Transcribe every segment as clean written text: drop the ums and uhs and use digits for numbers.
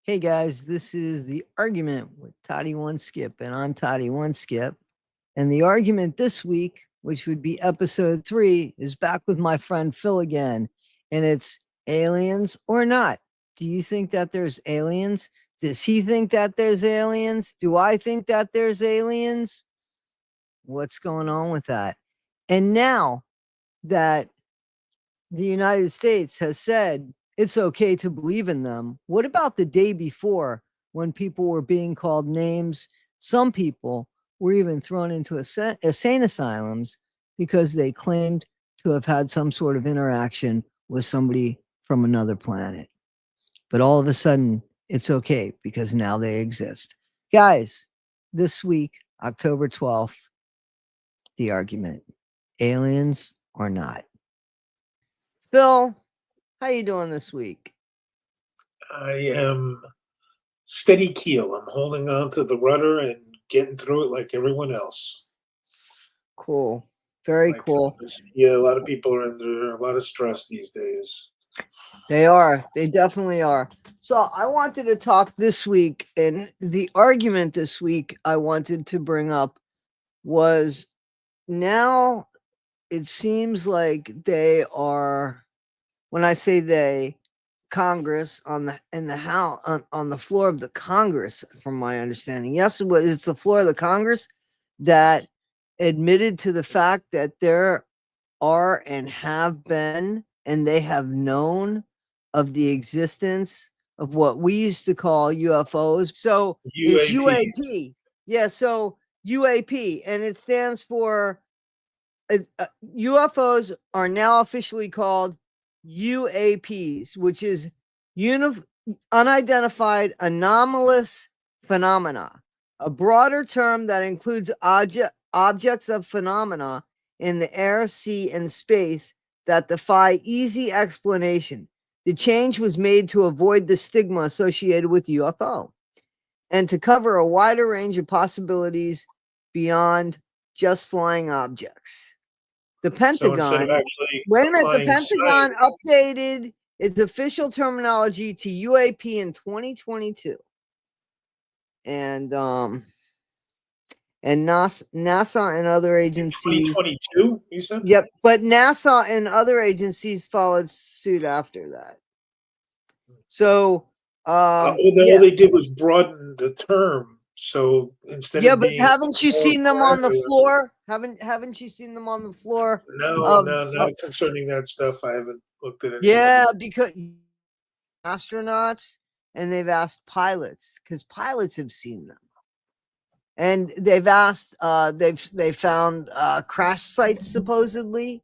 Hey guys, this is The Argument with toddie1skip, and I'm toddie1skip. And the argument this week, which would be episode 3, is back with my friend Phil again. And it's aliens or not. Do you think that there's aliens? Does he think that there's aliens? Do I think that there's aliens? What's going on with that? And now that the United States has said it's okay to believe in them, what about the day before when people were being called names? Some people were even thrown into insane asylums because they claimed to have had some sort of interaction with somebody from another planet. But all of a sudden, it's okay because now they exist. Guys, this week, October 12th, the argument, aliens or not. Phil, how you doing this week? I am steady keel. I'm holding on to the rudder and getting through it like everyone else. Cool. Very cool. Yeah, a lot of people are under a lot of stress these days. They are. They definitely are. So I wanted to talk this week, and the argument this week I wanted to bring up was now it seems like they are, when I say they, Congress on the House on the floor of the Congress, from my understanding. Yes, it's the floor of the Congress that admitted to the fact that there are and have been, and they have known of the existence of what we used to call UFOs. So it's UAP. Yeah, so UAP, and it stands for UFOs are now officially called UAPs, which is unidentified anomalous phenomena, a broader term that includes objects of phenomena in the air, sea, and space that defy easy explanation. The change was made to avoid the stigma associated with UFO and to cover a wider range of possibilities beyond just flying objects. The Pentagon, wait a minute, the Pentagon updated its official terminology to UAP in 2022. And NASA and other agencies. 2022, you said? Yep, but NASA and other agencies followed suit after that. So, all they did was broaden the term. So instead of but haven't you seen them on the floor? Haven't you seen them on the floor? No, not concerning that stuff. I haven't looked at it. Yeah, because astronauts, and they've asked pilots, because pilots have seen them. And they've asked, they found crash sites supposedly.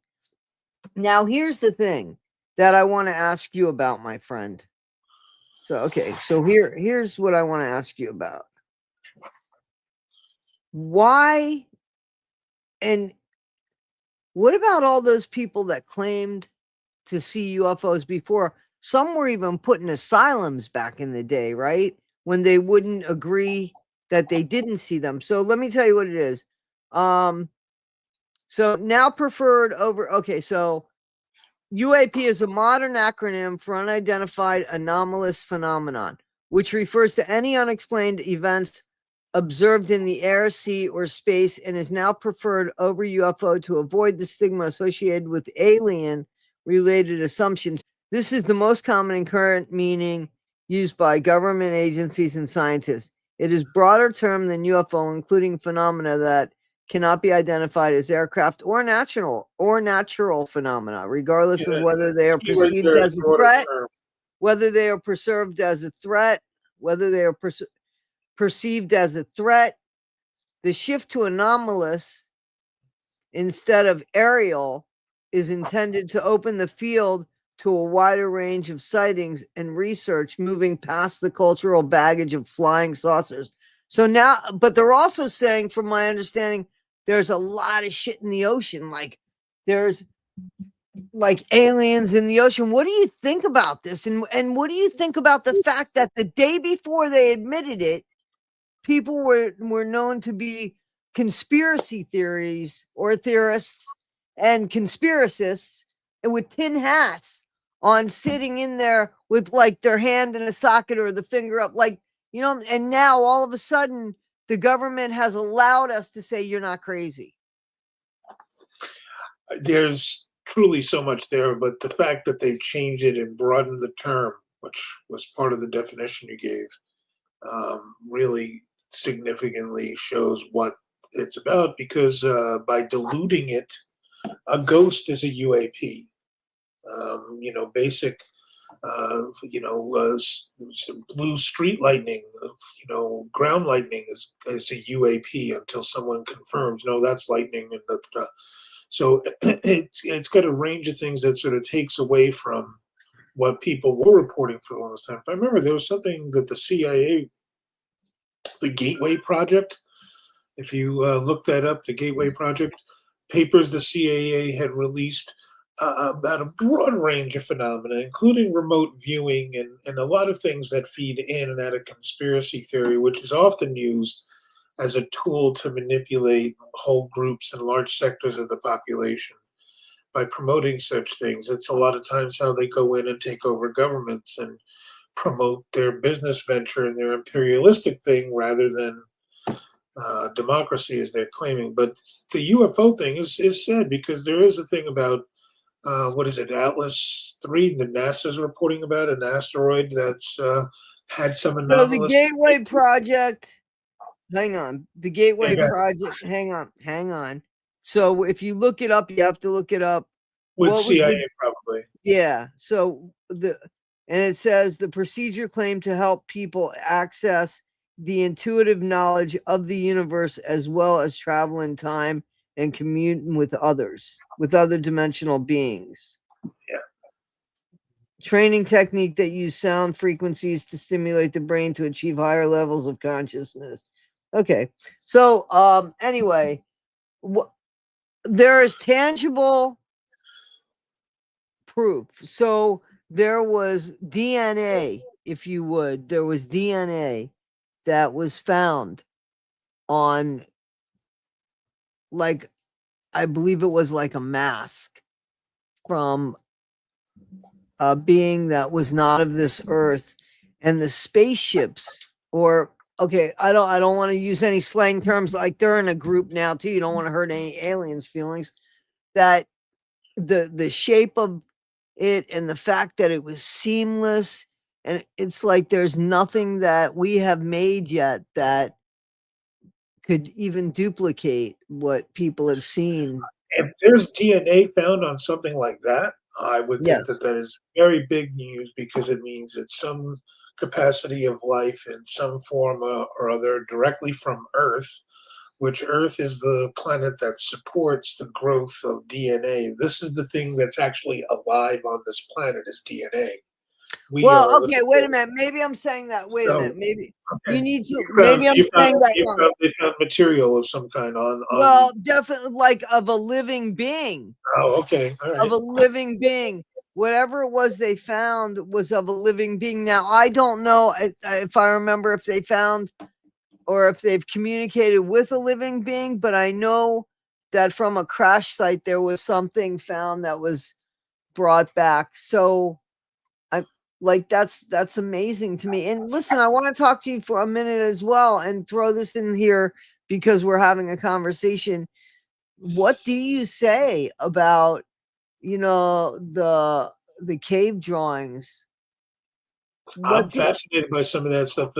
Now, here's the thing that I want to ask you about, my friend. So, okay, so here's what I want to ask you about. Why, and what about all those people that claimed to see UFOs before? Some were even put in asylums back in the day, right? When they wouldn't agree that they didn't see them. So let me tell you what it is. So now preferred over, okay, so UAP is a modern acronym for unidentified anomalous phenomenon, which refers to any unexplained events observed in the air, sea, or space, and is now preferred over UFO to avoid the stigma associated with alien-related assumptions. This is the most common and current meaning used by government agencies and scientists. It is a broader term than UFO, including phenomena that cannot be identified as aircraft or natural phenomena, regardless of whether they are perceived as a threat, whether they are perceived as a threat, whether they are perceived as a threat. The shift to anomalous instead of aerial is intended to open the field to a wider range of sightings and research, moving past the cultural baggage of flying saucers. So now, but they're also saying, from my understanding, there's a lot of shit in the ocean. Like there's like aliens in the ocean. What do you think about this? And what do you think about the fact that the day before they admitted it, people were known to be conspiracy theories or theorists and conspiracists and with tin hats on sitting in there with like their hand in a socket or the finger up, like, you know, and now all of a sudden the government has allowed us to say you're not crazy. There's truly so much there, but the fact that they changed it and broadened the term, which was part of the definition you gave, really significantly shows what it's about. Because by diluting it, a ghost is a UAP. Basic, blue street lightning, ground lightning is a UAP until someone confirms, no, that's lightning, and so it's got a range of things that sort of takes away from what people were reporting for the longest time. I remember there was something that the CIA, the Gateway Project, if you look that up, the Gateway Project papers the CIA had released about a broad range of phenomena, including remote viewing and a lot of things that feed in and out of conspiracy theory, which is often used as a tool to manipulate whole groups and large sectors of the population by promoting such things. It's a lot of times how they go in and take over governments and promote their business venture and their imperialistic thing rather than democracy as they're claiming. But the UFO thing is sad because there is a thing about what is it, Atlas 3 that NASA's reporting about, an asteroid that's had some So the anomalous. Gateway Project, hang on. The Gateway Yeah, Project, hang on. So if you look it up, you have to look it up. with What was CIA the probably. Yeah. So and it says the procedure claimed to help people access the intuitive knowledge of the universe as well as travel in time and commune with other dimensional beings. Yeah. Training technique that use sound frequencies to stimulate the brain to achieve higher levels of consciousness. Okay. So anyway, there is tangible proof. So there was DNA, if you would, there was DNA that was found on, like, I believe it was like a mask from a being that was not of this earth. And the spaceships, or okay, I don't want to use any slang terms, like they're in a group now too. You don't want to hurt any aliens' feelings. That the shape of it and the fact that it was seamless, and it's like there's nothing that we have made yet that could even duplicate what people have seen. If there's DNA found on something like that, I would think that Yes. that is very big news because it means it's some capacity of life in some form or other directly from Earth, which Earth is the planet that supports the growth of DNA. This is the thing that's actually alive on this planet is DNA. We are a Well, okay, little wait a bit. minute. Maybe I'm saying that. Wait a So, minute. Maybe you okay. need to. Maybe I'm saying that wrong. They found material of some kind on. Well, definitely like of a living being, Oh, okay, all of right. a living being. Whatever it was they found was of a living being. Now, I don't know if I remember if they found or if they've communicated with a living being, but I know that from a crash site there was something found that was brought back. So I like that's amazing to me. And listen, I want to talk to you for a minute as well and throw this in here because we're having a conversation. What do you say about, the cave drawings? I'm What do fascinated by some of that stuff.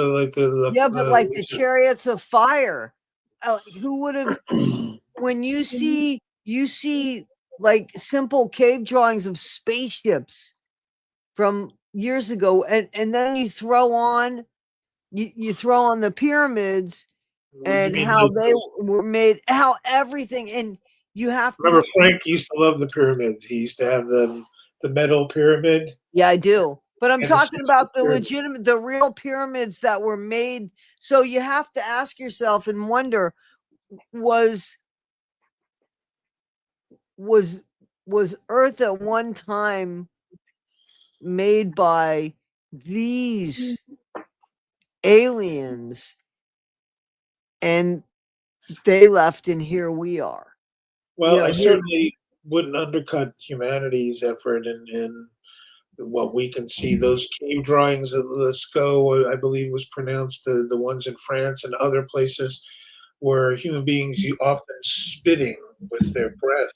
Yeah, but like the chariots of fire, like who would have, when you see like simple cave drawings of spaceships from years ago, and then you throw on the pyramids you and mean how they were made, how everything, and you have to remember Frank used to love the pyramids. He used to have the metal pyramid Yeah, I do. But I'm and the talking 6 foot about pyramid. the real pyramids that were made. So you have to ask yourself and wonder, was was was Earth at one time made by these aliens and they left and here we are. Well, I Here certainly wouldn't undercut humanity's effort in what we can see. Those cave drawings of Lascaux, I believe was pronounced, the ones in France and other places, where human beings often spitting with their breath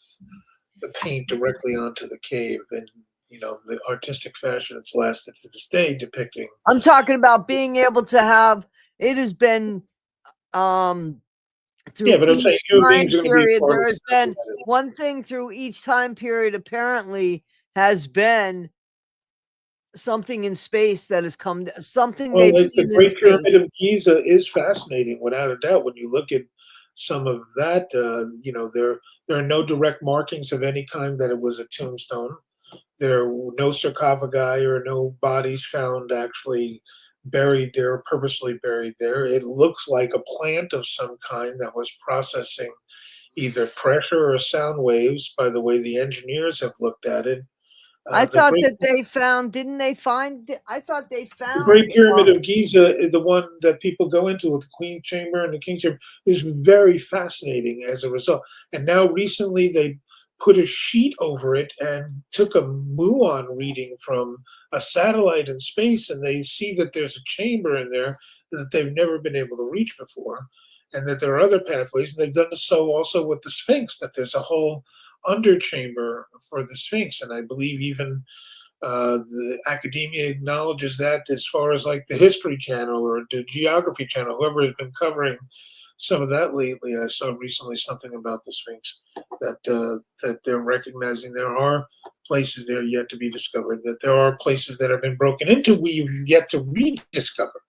the paint directly onto the cave. And, the artistic fashion it's lasted to this day, depicting. I'm talking about being able to have, it has been Yeah, through but I'm saying each human time beings are going to be period, part of there has been one thing through each time period apparently has been something in space that has come, something Well, they've like the seen in Great space. Pyramid of Giza is fascinating, without a doubt. When you look at some of that, there are no direct markings of any kind that it was a tombstone. There were no sarcophagi or no bodies found actually buried there, purposely buried there. It looks like a plant of some kind that was processing either pressure or sound waves, by the way the engineers have looked at it. I The thought Great that they found, didn't they find, I thought they The Great found, Pyramid of Giza, the one that people go into with the Queen Chamber and the King Chamber, is very fascinating as a result. And now recently they put a sheet over it and took a muon reading from a satellite in space, and they see that there's a chamber in there that they've never been able to reach before, and that there are other pathways. And they've done so also with the Sphinx, that there's a whole underchamber for the Sphinx. And I believe even the academia acknowledges that, as far as like the History Channel or the Geography Channel, whoever has been covering some of that lately. I saw recently something about the Sphinx, that they're recognizing there are places there yet to be discovered, that there are places that have been broken into we've yet to rediscover.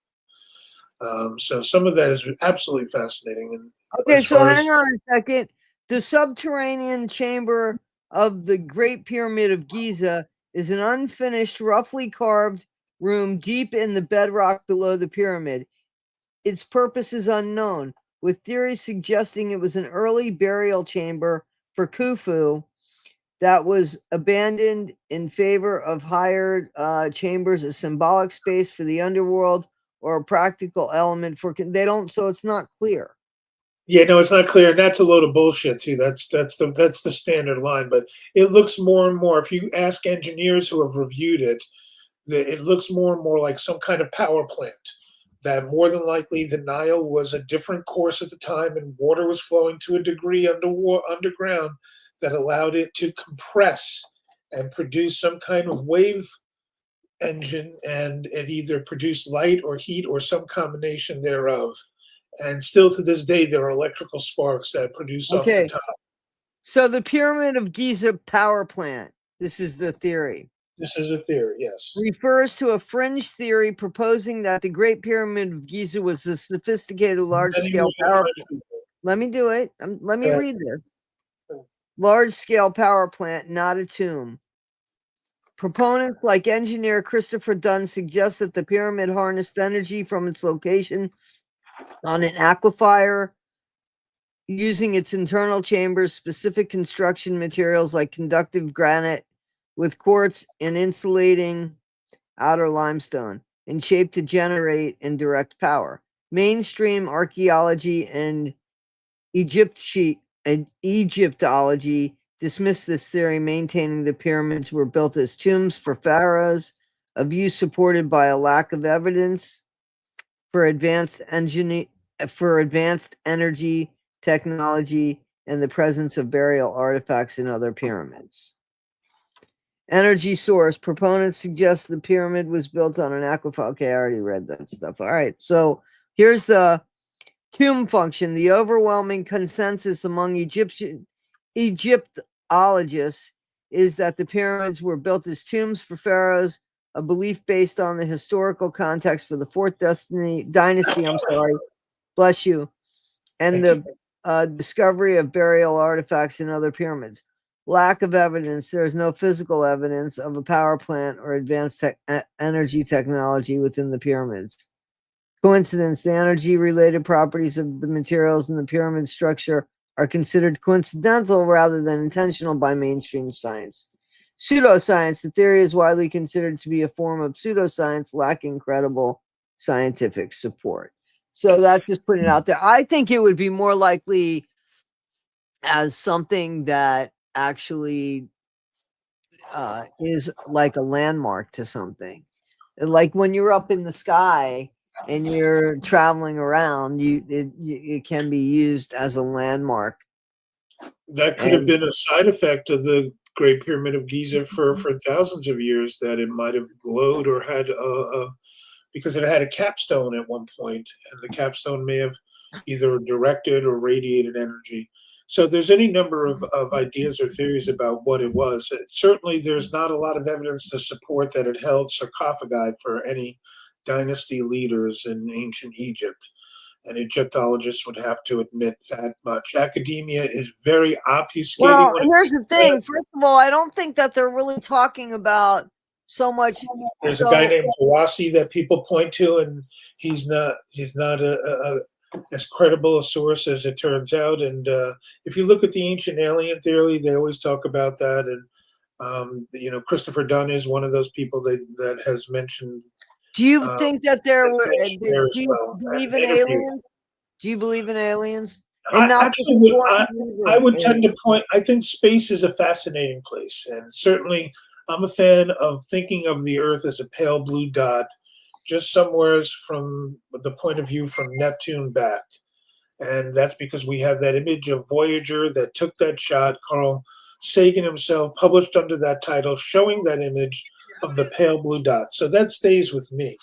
So some of that is absolutely fascinating. And okay, as so far hang as on a second. The subterranean chamber of the Great Pyramid of Giza is an unfinished, roughly carved room deep in the bedrock below the pyramid. Its purpose is unknown, with theories suggesting it was an early burial chamber for Khufu that was abandoned in favor of hired chambers, a symbolic space for the underworld, or a practical element for. They don't, so it's not clear. Yeah, no, it's not clear, and that's a load of bullshit too. That's the standard line. But it looks more and more. If you ask engineers who have reviewed it, it looks more and more like some kind of power plant. That more than likely the Nile was a different course at the time, and water was flowing to a degree underground that allowed it to compress and produce some kind of wave engine, and it either produced light or heat or some combination thereof. And still to this day, there are electrical sparks that produce off the Okay, top. so the Pyramid of Giza power plant, this is the theory, This is a theory, yes. refers to a fringe theory proposing that the Great Pyramid of Giza was a sophisticated large Many scale million power times plant. before. Let me do it. Let me Uh, read this. Large scale power plant, not a tomb. Proponents like engineer Christopher Dunn suggest that the pyramid harnessed energy from its location on an aquifer using its internal chambers, specific construction materials like conductive granite with quartz and insulating outer limestone in shape to generate and direct power. Mainstream archaeology and Egyptology dismiss this theory, maintaining the pyramids were built as tombs for pharaohs, a view supported by a lack of evidence for advanced energy technology and the presence of burial artifacts in other pyramids. Energy source. Proponents suggest the pyramid was built on an aquifer. Okay, I already read that stuff. All right, so here's the tomb function. The overwhelming consensus among Egyptologists is that the pyramids were built as tombs for pharaohs, a belief based on the historical context for the fourth dynasty. I'm sorry, bless you, and Thank you. the discovery of burial artifacts in other pyramids. Lack of evidence. There is no physical evidence of a power plant or advanced energy technology within the pyramids. Coincidence. The energy related properties of the materials in the pyramid structure are considered coincidental rather than intentional by mainstream science. Pseudoscience. The theory is widely considered to be a form of pseudoscience lacking credible scientific support. So that's just putting it out there. I think it would be more likely as something that actually is like a landmark to something. Like when you're up in the sky and you're traveling around, it can be used as a landmark. That could have And been a side effect of the Great Pyramid of Giza for thousands of years, that it might have glowed or had because it had a capstone at one point, and the capstone may have either directed or radiated energy. So there's any number of ideas or theories about what it was. Certainly, there's not a lot of evidence to support that it held sarcophagi for any dynasty leaders in ancient Egypt. And Egyptologists would have to admit that much. Academia is very obfuscating well, when and it here's comes the to thing. First of all, I don't think that they're really talking about so much. there's a guy So named Hawassi that people point to, and he's not as credible a source as it turns out. And if you look at the ancient alien theory, they always talk about that. And Christopher Dunn is one of those people that has mentioned do you um, think that there were? there Do as you well. believe in Interview. aliens? Do you believe in aliens? And I not just actually would. foreign I either would tend to aliens. point. I think space is a fascinating place, and certainly I'm a fan of thinking of the Earth as a pale blue dot, just somewheres from the point of view from Neptune back. And that's because we have that image of Voyager that took that shot. Carl Sagan himself published under that title, showing that image of the pale blue dot. So that stays with me.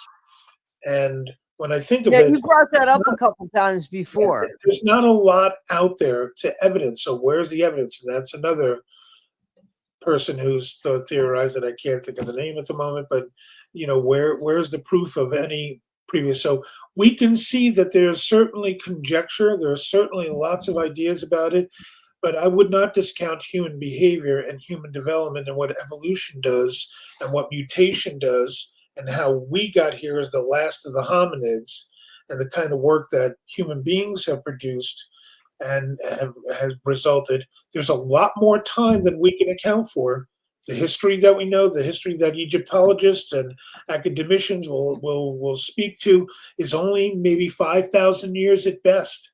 And when I think of Yeah, it, you brought that up a couple times before. there's not a lot out there to evidence. So where's the evidence? And that's another person who's theorized that I can't think of the name at the moment, but where's the proof of any previous? So we can see that there's certainly conjecture, there are certainly lots of ideas about it, but I would not discount human behavior and human development and what evolution does and what mutation does and how we got here as the last of the hominids and the kind of work that human beings have produced and has resulted. There's a lot more time than we can account for. The history that we know, the history that Egyptologists and academicians will speak to is only maybe 5,000 years at best.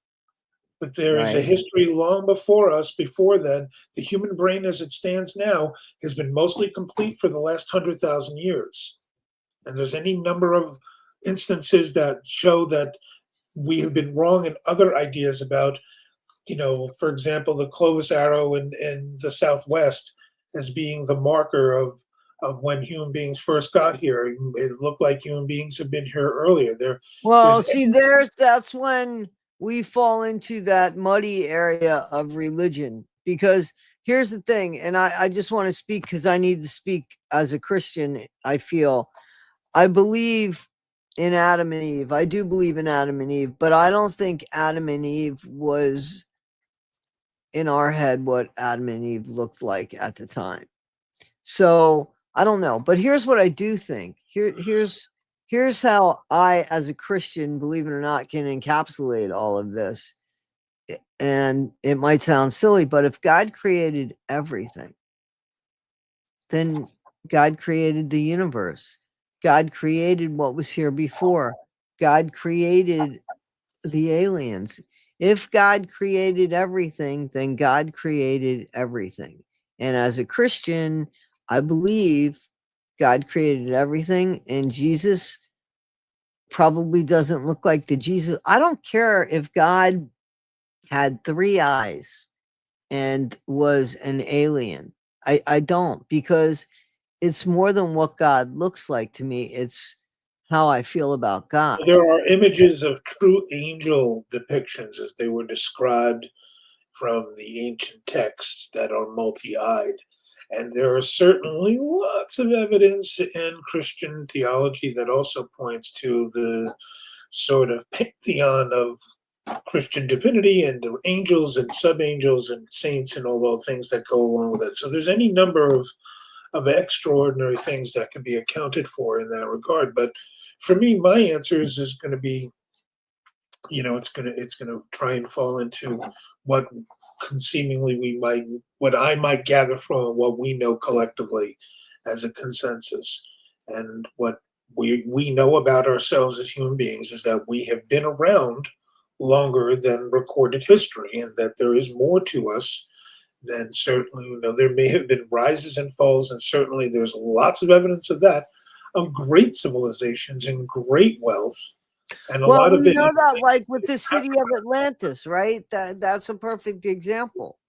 But there is a Right. history long before us. Before then, the human brain as it stands now has been mostly complete for the last 100,000 years. And there's any number of instances that show that we have been wrong in other ideas about, for example, the Clovis arrow in the Southwest as being the marker of when human beings first got here. It looked like human beings have been here earlier. There's Well, see, that's when we fall into that muddy area of religion. Because here's the thing, and I just want to speak because I need to speak as a Christian. I feel I believe in Adam and Eve. I do believe in Adam and Eve, but I don't think Adam and Eve was in our head what Adam and Eve looked like at the time. So I don't know, but here's what I do think. Here's how I, as a Christian, believe it or not, can encapsulate all of this. And it might sound silly, but if God created everything, then God created the universe. God created what was here before. God created the aliens. If God created everything, then God created everything. And as a Christian, I believe God created everything, and Jesus probably doesn't look like the Jesus. I don't care if God had 3 eyes and was an alien. I don't, because it's more than what God looks like to me. It's how I feel about God. there are images of true angel depictions as they were described from the ancient texts that are multi-eyed. And there are certainly lots of evidence in Christian theology that also points to the sort of pantheon of Christian divinity and the angels and sub-angels and saints and all those things that go along with it. So there's any number of extraordinary things that can be accounted for in that regard. But for me, my answer is going to be, it's gonna try and fall into what seemingly what I might gather from what we know collectively as a consensus, and what we know about ourselves as human beings is that we have been around longer than recorded history, and that there is more to us then certainly, there may have been rises and falls, and certainly there's lots of evidence of that, of great civilizations and great wealth, and a Well, lot of we it. know that, like with the city of Atlantis, right? That's a perfect example.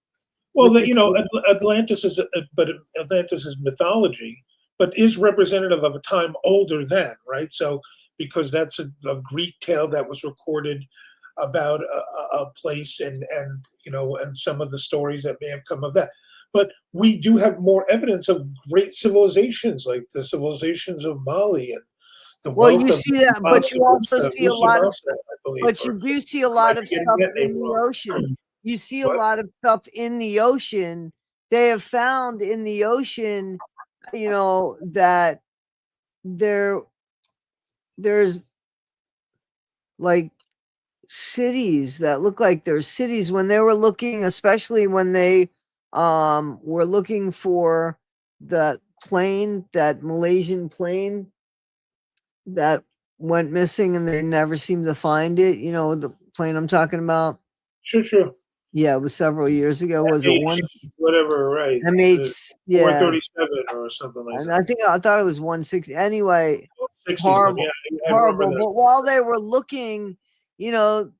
Well, With that the Atlantis is, but Atlantis is mythology, but is representative of a time older than, right? So because that's a Greek tale that was recorded about a place, and some of the stories that may have come of that. But we do have more evidence of great civilizations, like the civilizations of Mali and the well, wealth you of see that, but you also see a lot of Musa, I believe, but you or do see a I might lot be of getting stuff that name in the wrong. ocean. You see a What? lot of stuff in the ocean. They have found in the ocean, that there's like cities that look like they're cities when they were looking, especially when they were looking for the plane, that Malaysian plane that went missing and they never seemed to find it. You know the plane I'm talking about? Sure, sure. Yeah, it was several years ago. Was it H one whatever, right, MH? Yeah. 437 or something like And that. I thought it was 160. Anyway, 60s, yeah, horrible, I remember horrible. that. But while they were looking, you know,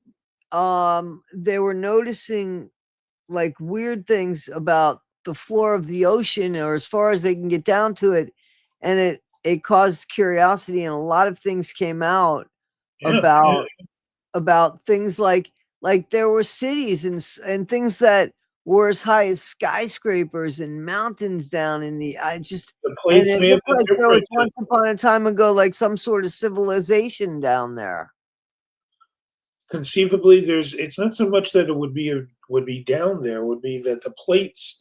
they were noticing like weird things about the floor of the ocean, or as far as they can get down to it, and it caused curiosity, and a lot of things came out Yeah, yeah. about things like there were cities and things that were as high as skyscrapers and mountains down in the I just The and plates it may have looked been like there was different. once upon a time ago like some sort of civilization down there. Conceivably, it's not so much that it would be down there, it would be that the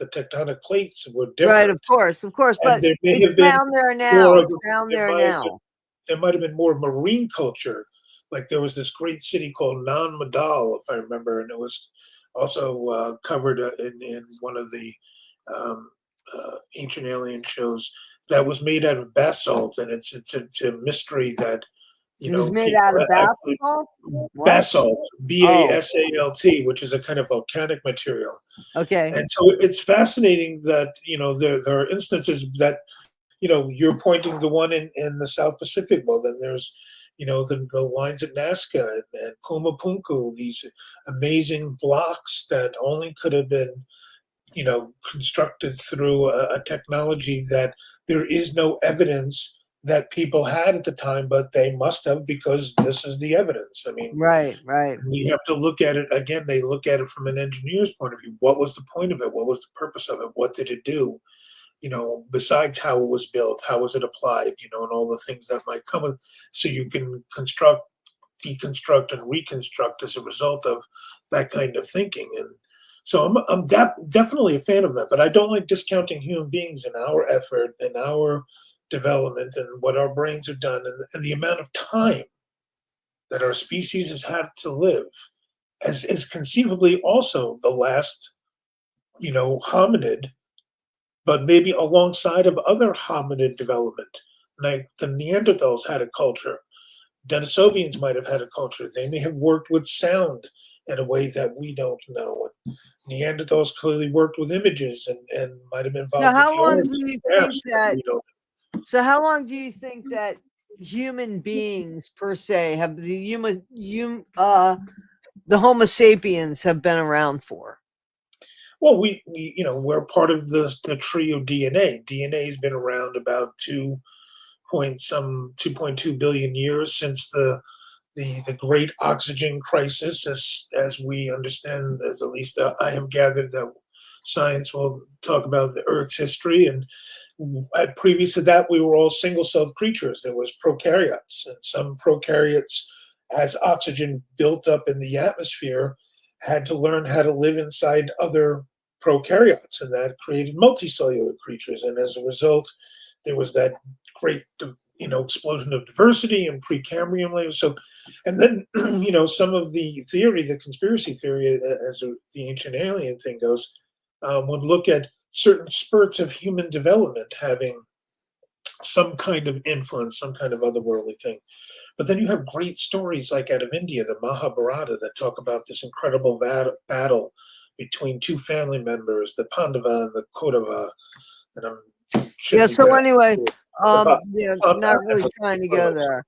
tectonic plates were Right, different, of course, and but there may it's have been down there more now. of It's down there there might have been now. there might have been more marine culture. Like there was this great city called Nan Madal, if I remember, and it was also covered in one of the um, ancient alien shows that was made out of basalt, and it's a mystery that It was made people out of actually basketball? What? basalt, Oh, BASALT, which is a kind of volcanic material. okay. And so it's fascinating that there are instances that you're pointing the one in the South Pacific. Well, then there's the lines at Nazca and Puma Punku, these amazing blocks that only could have been constructed through a technology that there is no evidence that people had at the time, but they must have, because this is the evidence. I mean, Right, right. we have to look at it again. They look at it from an engineer's point of view. What was the point of it? What was the purpose of it? What did it do? Besides how it was built, how was it applied? And all the things that might come with. So you can construct, deconstruct, and reconstruct as a result of that kind of thinking. And so I'm definitely a fan of that. But I don't like discounting human beings and our effort and our development and what our brains have done, and the amount of time that our species has had to live, as is conceivably also the last, hominid, but maybe alongside of other hominid development. Like the Neanderthals had a culture. Denisovians might have had a culture. They may have worked with sound in a way that we don't know. And Neanderthals clearly worked with images and might have been So involved with how the long do arts you and think crafts that that we don't. So how long do you think that human beings per se have the Homo sapiens have been around for? Well, we're part of the tree of DNA. DNA has been around about 2.2 billion years since the great oxygen crisis, as we understand, as at least I have gathered that science will talk about the Earth's history. And previous to that, we were all single-celled creatures. There was prokaryotes, and some prokaryotes, as oxygen built up in the atmosphere, had to learn how to live inside other prokaryotes, and that created multicellular creatures. And as a result, there was that great explosion of diversity in Precambrian layers. So, and then some of the theory, the conspiracy theory, the ancient alien thing goes, would look at certain spurts of human development having some kind of influence, some kind of otherworldly thing. But then you have great stories like out of India, the Mahabharata, that talk about this incredible battle between two family members, the Pandava and the Kodava. And I'm Yeah. shouldn't So even anyway, have yeah, Papa not and really the trying to go Kodavas. there.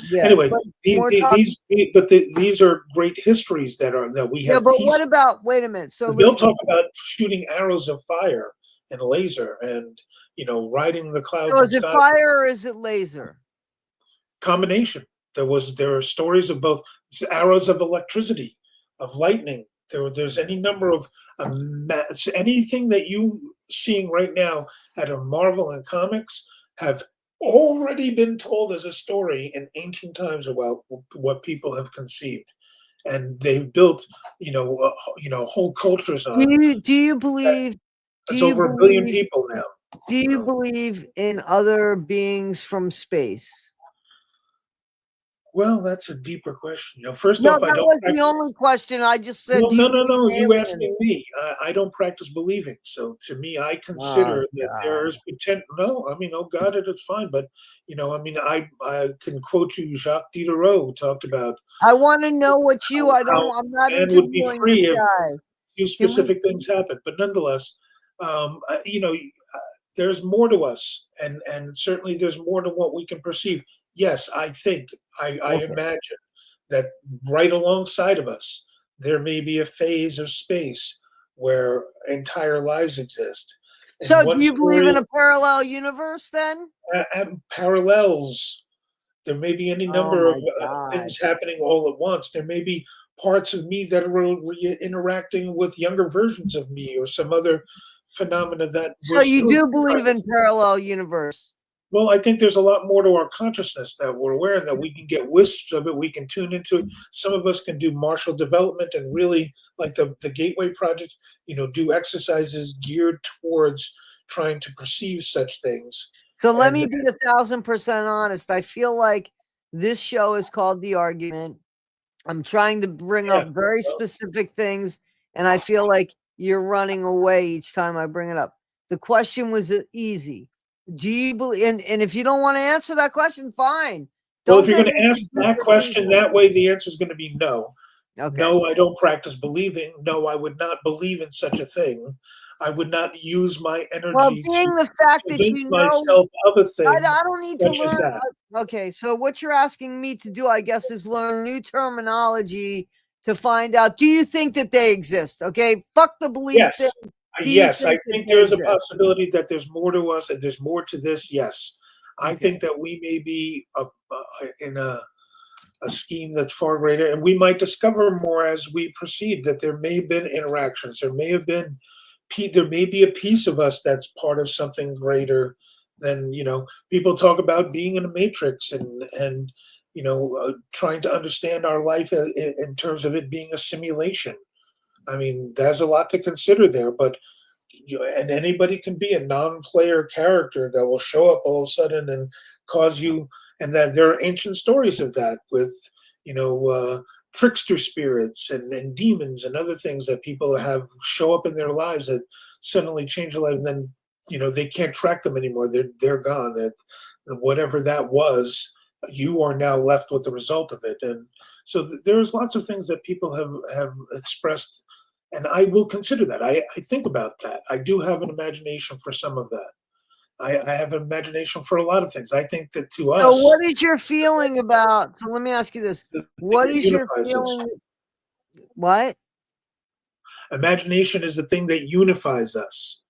Yeah, Anyway, but these we're talking. these these are great histories that we Yeah, have but what pieces. about? Wait a minute. So They'll listen. talk about shooting arrows of fire and laser, and riding the clouds So and is it skies. fire or is it laser? Combination. There are stories of both arrows of electricity, of lightning. There's any number of anything that you seeing right now out of Marvel and comics have already been told as a story in ancient times about what people have conceived, and they've built whole cultures Do on you do you that. believe? Do That's you over a billion believe? people now. Do you believe in other beings from space? Well, that's a deeper question. First No, off, I that don't was the practice. only question. I just said, Well, do you no, no, believe no. in You aliens? asking me. I don't practice believing. So to me, I Oh consider that God. there's potential. No, I mean, oh God, it's fine. But I mean, I can quote you. Jacques Diderot who talked about I want to know what you. how I'm not man would be interviewing this free if guy. two Can we? specific things happen. But nonetheless, there's more to us, and certainly there's more to what we can perceive. Yes, I think I Okay. imagine that right alongside of us, there may be a phase of space where entire lives exist. And So, do one you believe in story a parallel universe then? parallels. There may be any Oh number of my God. things happening all at once. There may be parts of me that are interacting with younger versions of me or some other phenomena that So we're you still do trying believe to. in parallel universe? Well, I think there's a lot more to our consciousness that we're aware and that we can get wisps of it. We can tune into it. Some of us can do martial development and really, like the Gateway Project, do exercises geared towards trying to perceive such things. So let And me be 1,000% honest. I feel like this show is called The Argument. I'm trying to bring yeah, up very well, specific things, and I feel like you're running away each time I bring it up. The question was easy. Do you believe? And if you don't want to answer that question, fine. well, if Don't you're get going to ask into that deeper question things. that way, the answer is going to be no. Okay. No, I don't practice believing. No, I would not believe in such a thing. I would not use my Well, energy to being the fact that convince you know, myself of a thing I don't need to such as learn. that. Okay, so what you're asking me to do, I guess, is learn new terminology to find out. Do you think that they exist? Okay, fuck the belief thing. Yes. Do you Yes, I think that think they there is a exist? possibility that there's more to us and there's more to this. Yes. I Okay. think that we may be in a scheme that's far greater, and we might discover more as we proceed that there may have been interactions. There may be a piece of us that's part of something greater than, people talk about being in a matrix and trying to understand our life in terms of it being a simulation. I mean, there's a lot to consider there, but and anybody can be a non-player character that will show up all of a sudden and cause you. And that there are ancient stories of that with, you know, uh, trickster spirits and demons and other things that people have show up in their lives that suddenly change their life, and then they can't track them anymore. They're gone. That whatever that was, you are now left with the result of it. And so there's lots of things that people have expressed, and I will consider that. I think about that. I do have an imagination for some of that. I have an imagination for a lot of things. I think that to So, us, what is your feeling about? So, let me ask you this: the thing What that is your unifies us. feeling? What? Imagination is the thing that unifies us.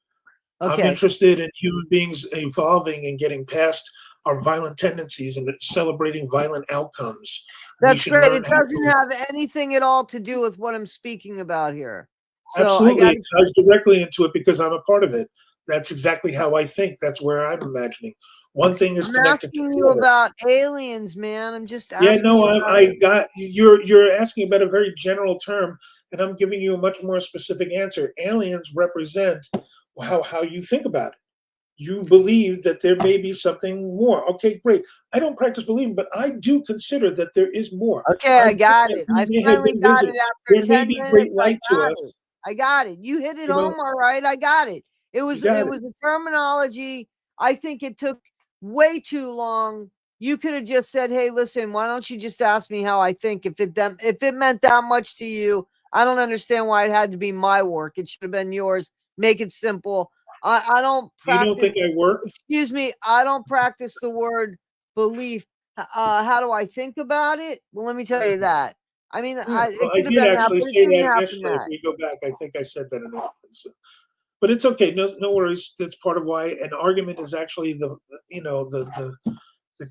I'm Okay, interested in human beings evolving and getting past our violent tendencies and celebrating violent outcomes. We that's should great. learn It how doesn't to. have anything at all to do with what I'm speaking about here. So, I Absolutely, got it ties directly into it because I'm a part of it. That's exactly how I think. That's where I'm imagining. One thing is I'm connected to asking the you other. about aliens, man. I'm just Yeah, asking no, you I, about I it. got you're asking about a very general term, and I'm giving you a much more specific answer. Aliens represent how you think about it. You believe that there may be something more. Okay, great. I don't practice believing, but I do consider that there is more. Okay, I I think got that it. we I may have finally been got visited. it after There may 10 be minutes. great I light to got it. us. I got it. You hit it You know, home all right. I got it. It you was got it it. was a terminology. I think it took way too long. You could have just said, "Hey, listen, why don't you just ask me how I think? If it meant that much to you, I don't understand why it had to be my work. It should have been yours. Make it simple. I don't You don't practice. think I work? Excuse me. I don't practice the word belief. How do I think about it? Well, let me tell you that. I mean, Yeah, well, it I could have did been that, actually but it say didn't that happen initially. If that. we go back, I think I said that initially. So, but it's okay. No worries. That's part of why an argument is actually the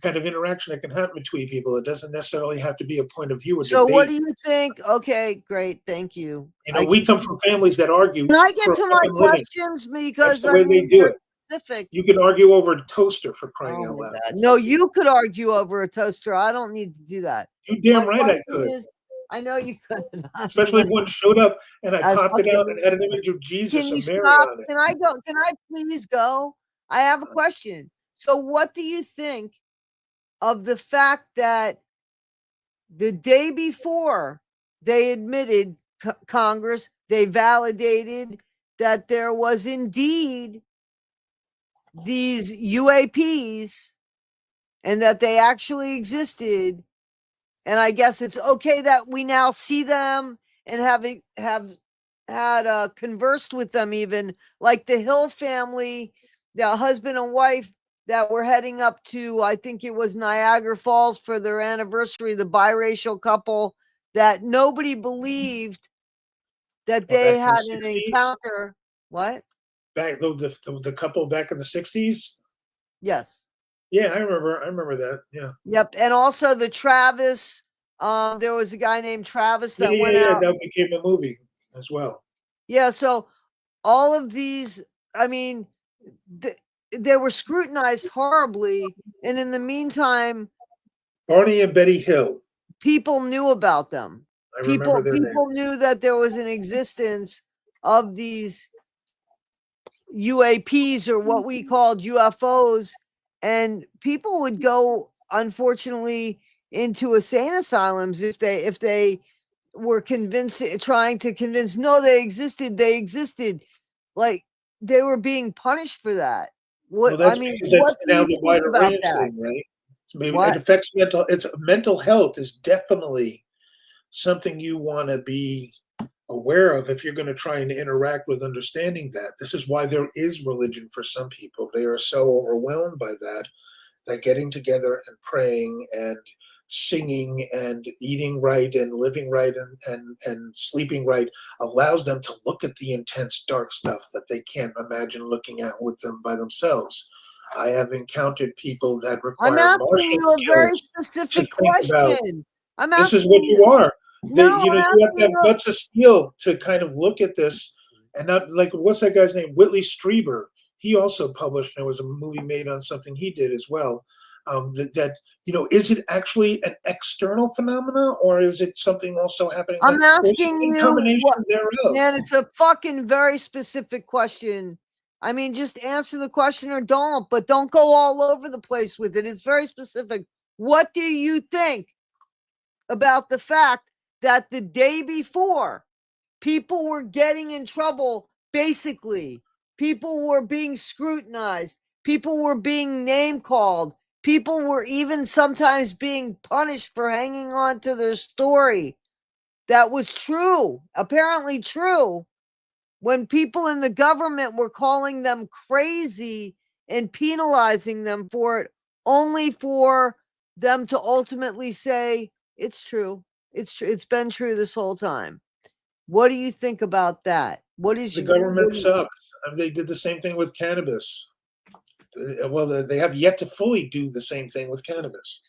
kind of interaction that can happen between people. It doesn't necessarily have to be a point of view or So what do debate. you think? Okay, great. Thank you. We come from families that argue Can I get for a to my fucking living. questions? That's Because the I way they mean, do they're it. specific. You can argue over a toaster for crying Oh out my loud. God. No, you could argue over a toaster. I don't need to do that. You damn My right I question could. is, I know you could. I mean, Especially if one showed up and I I popped it out fucking, and had an image of can Jesus or you Mary stop? on it. Can I go? Can I please go? I have a question. So what do you think of the fact that the day before they admitted Congress, they validated that there was indeed these UAPs and that they actually existed. And I guess it's okay that we now see them and have had conversed with them, even like the Hill family, the husband and wife that were heading up to, I think it was Niagara Falls for their anniversary, the biracial couple that nobody believed that Or they back in the had an 60s. encounter. What? Back the couple back in the 60s. Yes. Yeah, I remember that. Yeah. Yep. And also the Travis, there was a guy named Travis Yeah, that yeah, went yeah. out. That became a movie as well. Yeah. So all of these, I mean, they were scrutinized horribly. And in the meantime, Barney and Betty Hill. people knew about them. I remember People their name. people knew that there was an existence of these UAPs or what we called UFOs, and people would go, unfortunately, into insane asylums if they were trying to convince, no, they existed, like they were being punished for that. What Well, I that's mean, because what it's do now you the think wider about range that? thing, right? So maybe it What? affects mental health is definitely something you want to be aware of if you're going to try and interact with understanding that. This is why there is religion for some people. They are so overwhelmed by that getting together and praying and singing and eating right and living right and sleeping right allows them to look at the intense dark stuff that they can't imagine looking at with them by themselves. I have encountered people that I'm require asking martial you a very skills to specific think about question. I'm this is asking what you you. are. No, I'm You have to asking have you. guts of steel to kind of look at this and not like what's that guy's name? Whitley Strieber. He also published. There was a movie made on something he did as well. Is it actually an external phenomena or is it something also happening? I'm Or is it asking some you what, combination thereof? man, it's a fucking very specific question. I mean, just answer the question or don't, but don't go all over the place with it. It's very specific. What do you think about the fact that the day before people were getting in trouble? Basically, people were being scrutinized, people were being name called, people were even sometimes being punished for hanging on to their story that was true, apparently true, when people in the government were calling them crazy and penalizing them for it, only for them to ultimately say, it's true. It's true. It's been true this whole time. What do you think about that? What is The you? government sucks. They did the same thing with cannabis. Well, they have yet to fully do the same thing with cannabis,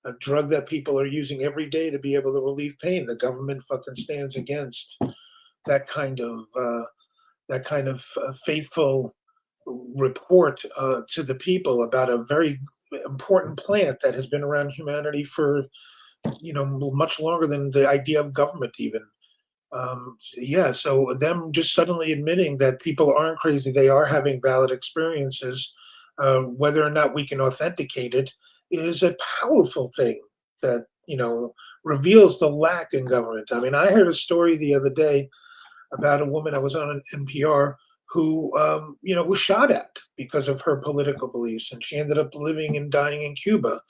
a drug that people are using every day to be able to relieve pain. The government fucking stands against that kind of faithful report to the people about a very important plant that has been around humanity for much longer than the idea of government even. So them just suddenly admitting that people aren't crazy, they are having valid experiences, whether or not we can authenticate it, is a powerful thing that reveals the lack in government. I mean, I heard a story the other day about a woman. I was on an NPR who, was shot at because of her political beliefs, and she ended up living and dying in Cuba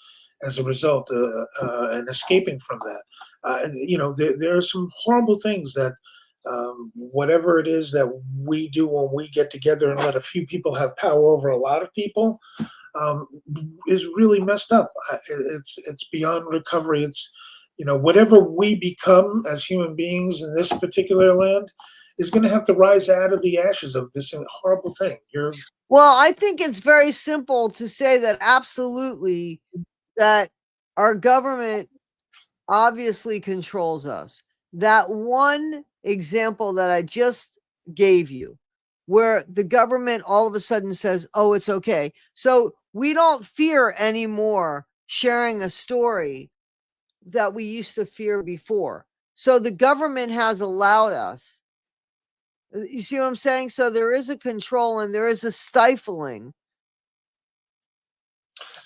as a result and escaping from that. there are some horrible things that whatever it is that we do when we get together and let a few people have power over a lot of people um, is really messed up. It's beyond recovery. It's whatever we become as human beings in this particular land is going to have to rise out of the ashes of this horrible thing. Well, I think it's very simple to say that absolutely that our government obviously controls us. That one example that I just gave you, where the government all of a sudden says, oh, it's okay. So we don't fear anymore sharing a story that we used to fear before. So the government has allowed us. You see what I'm saying? So there is a control and there is a stifling.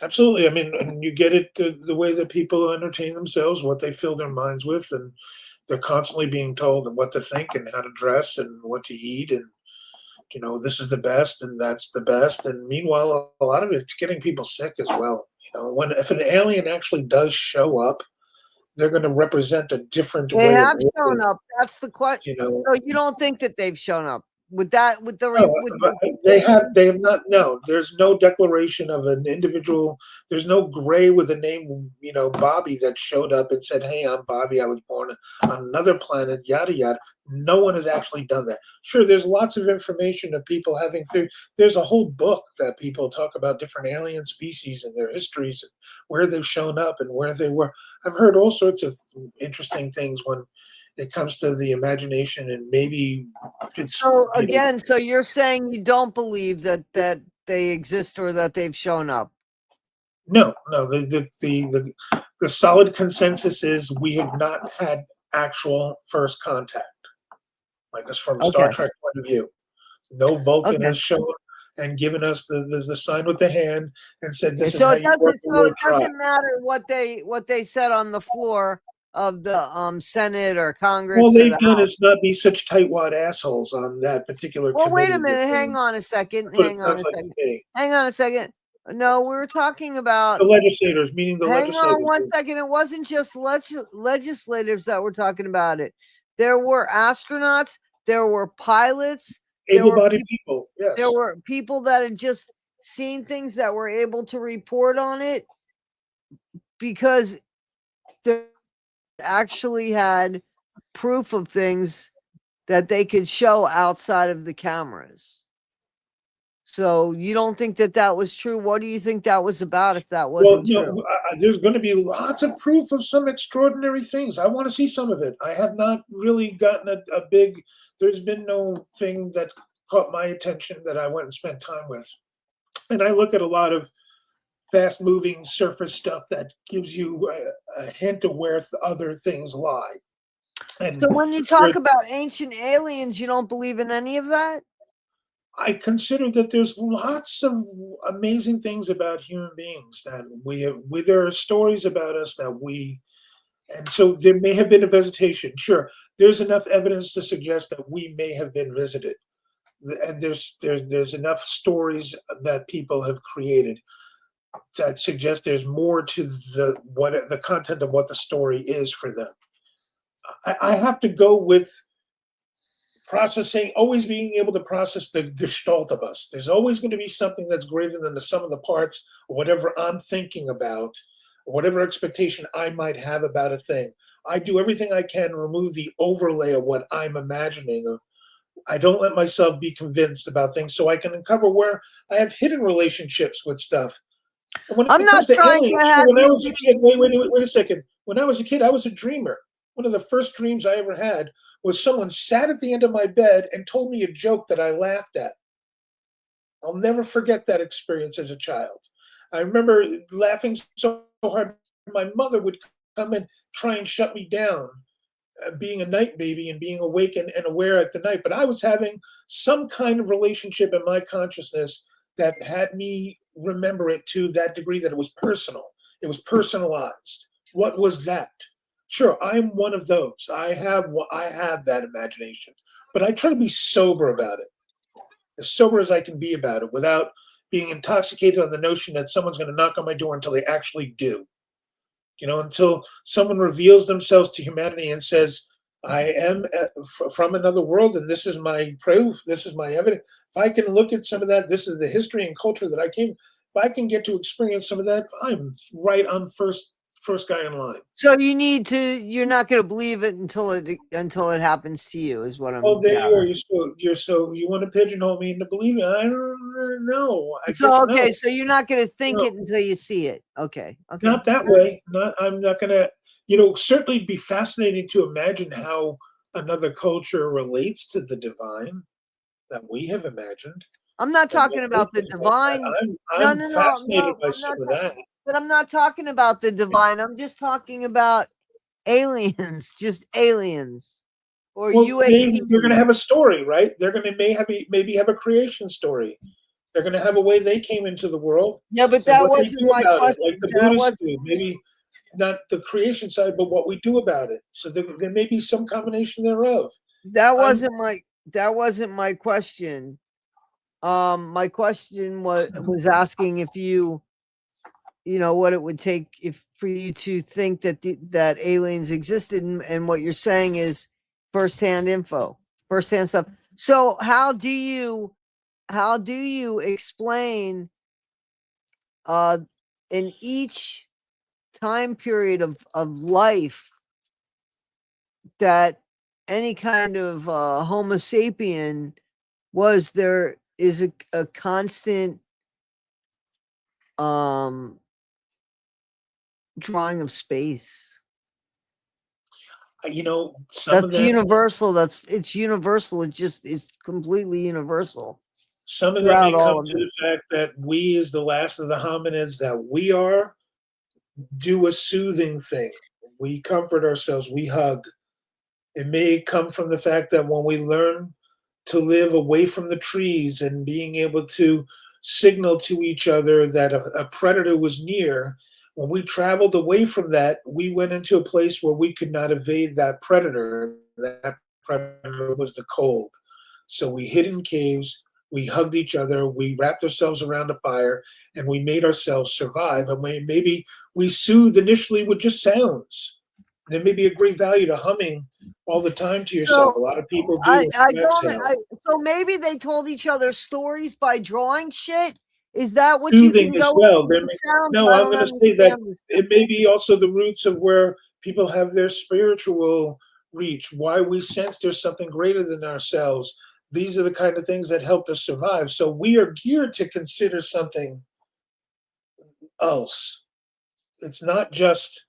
Absolutely. I mean, and you get it the way that people entertain themselves, what they fill their minds with, and they're constantly being told what to think and how to dress and what to eat, and this is the best and that's the best. And meanwhile, a lot of it's getting people sick as well. When if an alien actually does show up, they're going to represent a different They way of have shown living. up. That's the question. You know, So you don't think that they've shown up with that, with the, No, with but they have not. No, there's no declaration of an individual. There's no gray with a name, Bobby, that showed up and said, "Hey, I'm Bobby. I was born on another planet." Yada yada. No one has actually done that. Sure, there's lots of information of people having. There's a whole book that people talk about different alien species and their histories, and where they've shown up and where they were. I've heard all sorts of interesting things when it comes to the imagination, and maybe it's so again, so you're saying you don't believe that they exist or that they've shown up? No, no. The solid consensus is we have not had actual first contact, like us from Star Okay. Trek point of view. No Vulcan Okay. has shown up and given us the sign with the hand and said, Okay. "This is So how it you work doesn't. the So word it tribe." doesn't matter what they said on the floor of the Senate or All Congress or they've the done House. is not be such tightwad assholes on that particular Well, wait a committee. minute. Hang on a second. But it Hang on sounds a like second. to me. Hang on a second. No, we were talking about. The legislators, meaning the Hang on legislators, one second. It wasn't just legislators that were talking about it. There were astronauts. There were pilots. There were able-bodied people. there Yes. were people that had just seen things that were able to report on it because they actually had proof of things that they could show outside of the cameras. So you don't think that that was true? What do you think that was about if that Well, wasn't true? no, there's going to be lots of proof of some extraordinary things. I want to see some of it. I have not really gotten a big. There's been no thing that caught my attention that I went and spent time with. And I look at a lot of fast-moving surface stuff that gives you a hint of where other things lie. And So when you there, talk about ancient aliens, you don't believe in any of that? I consider that there's lots of amazing things about human beings that there are stories about us that we. And so there may have been a visitation. Sure, there's enough evidence to suggest that we may have been visited, and there's enough stories that people have created that suggest there's more to the content of what the story is for them. I have to go with processing, always being able to process the gestalt of us. There's always going to be something that's greater than the sum of the parts, or whatever I'm thinking about, or whatever expectation I might have about a thing. I do everything I can to remove the overlay of what I'm imagining. I don't let myself be convinced about things so I can uncover where I have hidden relationships with stuff. And when I'm it not comes to trying aliens, to sure, have when I you was a be. kid, wait a second. When I was a kid, I was a dreamer. One of the first dreams I ever had was someone sat at the end of my bed and told me a joke that I laughed at. I'll never forget that experience as a child. I remember laughing so hard, my mother would come and try and shut me down, being a night baby and being awake and aware at the night. But I was having some kind of relationship in my consciousness that had me remember it to that degree that it was personal. It was personalized. What was that? Sure, I'm one of those. I have that imagination, but I try to be sober about it, as sober as I can be about it, without being intoxicated on the notion that someone's going to knock on my door until they actually do. until someone reveals themselves to humanity and says, I am from another world, and this is my proof, this is my evidence. If I can look at some of that, this is the history and culture that I came. If I can get to experience some of that, I'm right on first guy in line. So you're not going to believe it until it happens to you, is what I'm Oh, there you are. gathering. You want to pigeonhole me into believing? I don't know. I guess So, okay, no. so you're not going to think No, it until you see it. Okay. not that way. I'm not gonna. Certainly be fascinating to imagine how another culture relates to the divine that we have imagined I'm not and what talking they about the think about that. divine. No, I'm no, no, fascinated no. by I'm not. some of that. But I'm not talking about the divine. I'm just talking about aliens, just aliens or Well, they're going to UAPs. have a story, right? They're going to maybe have a creation story. They're going to have a way they came into the world Yeah, but and that what they wasn't do my about it, like question. the That Buddhists was do. Maybe not the creation side, but what we do about it. So there may be some combination thereof. that I'm wasn't my that wasn't my question. My question was asking if what it would take if for you to think that aliens existed, and what you're saying is firsthand info, firsthand stuff. So how do you explain uh in each time period of life that any kind of homo sapien there is a constant um drawing of space some of that's that universal, it's universal, it just is completely universal some of that throughout may come all of to it. the fact that we, as the last of the hominids that we are, do a soothing thing. We comfort ourselves, we hug. It may come from the fact that when we learn to live away from the trees and being able to signal to each other that a predator was near, when we traveled away from that, we went into a place where we could not evade that predator. That predator was the cold. So we hid in caves, we hugged each other, we wrapped ourselves around a fire, and we made ourselves survive. And maybe we soothed initially with just sounds. There may be a great value to humming all the time to yourself. A So lot of people I do I to don't exhale. I so maybe they told each other stories by drawing shit. Is that what you Soothing can as go with well. the sounds? No, I I'm don't going to say that understand this. it may be also the roots of where people have their spiritual reach, why we sense there's something greater than ourselves. These are the kind of things that helped us survive. So we are geared to consider something else. It's not just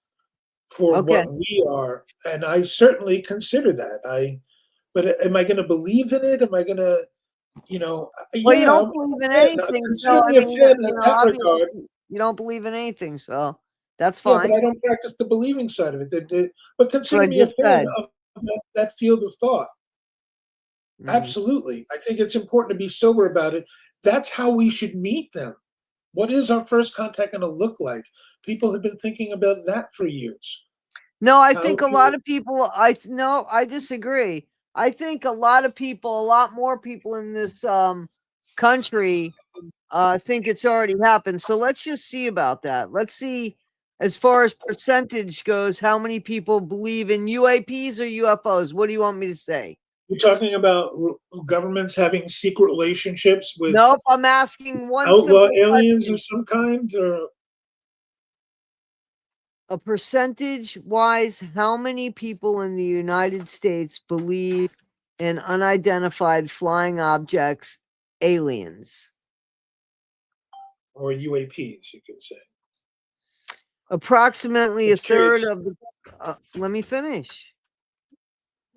for Okay. what we are, and I certainly consider that. But am I going to believe in it? Am I going to, Well, you yeah, don't I'm believe in a fan. anything, so Consider I me a mean, fan in that obviously regard. you don't believe in anything, so that's Yeah, but fine. I don't practice the believing side of it. But That's what consider I me a just fan said. of that field of thought. Mhm. Absolutely. I think it's important to be sober about it. That's how we should meet them. What is our first contact going to look like? People have been thinking about that for years. No, I How think a do you, lot of people. No, I disagree. I think a lot of people, a lot more people in this country, think it's already happened. So let's just see about that. Let's see, as far as percentage goes, how many people believe in UAPs or UFOs? What do you want me to say? you're talking about governments having secret relationships with Nope, I'm asking one outlaw simple aliens of question. some kind, or A percentage wise, how many people in the United States believe in unidentified flying objects, aliens? UAPs, you could say. Approximately a Just third curious. of the. Let me finish.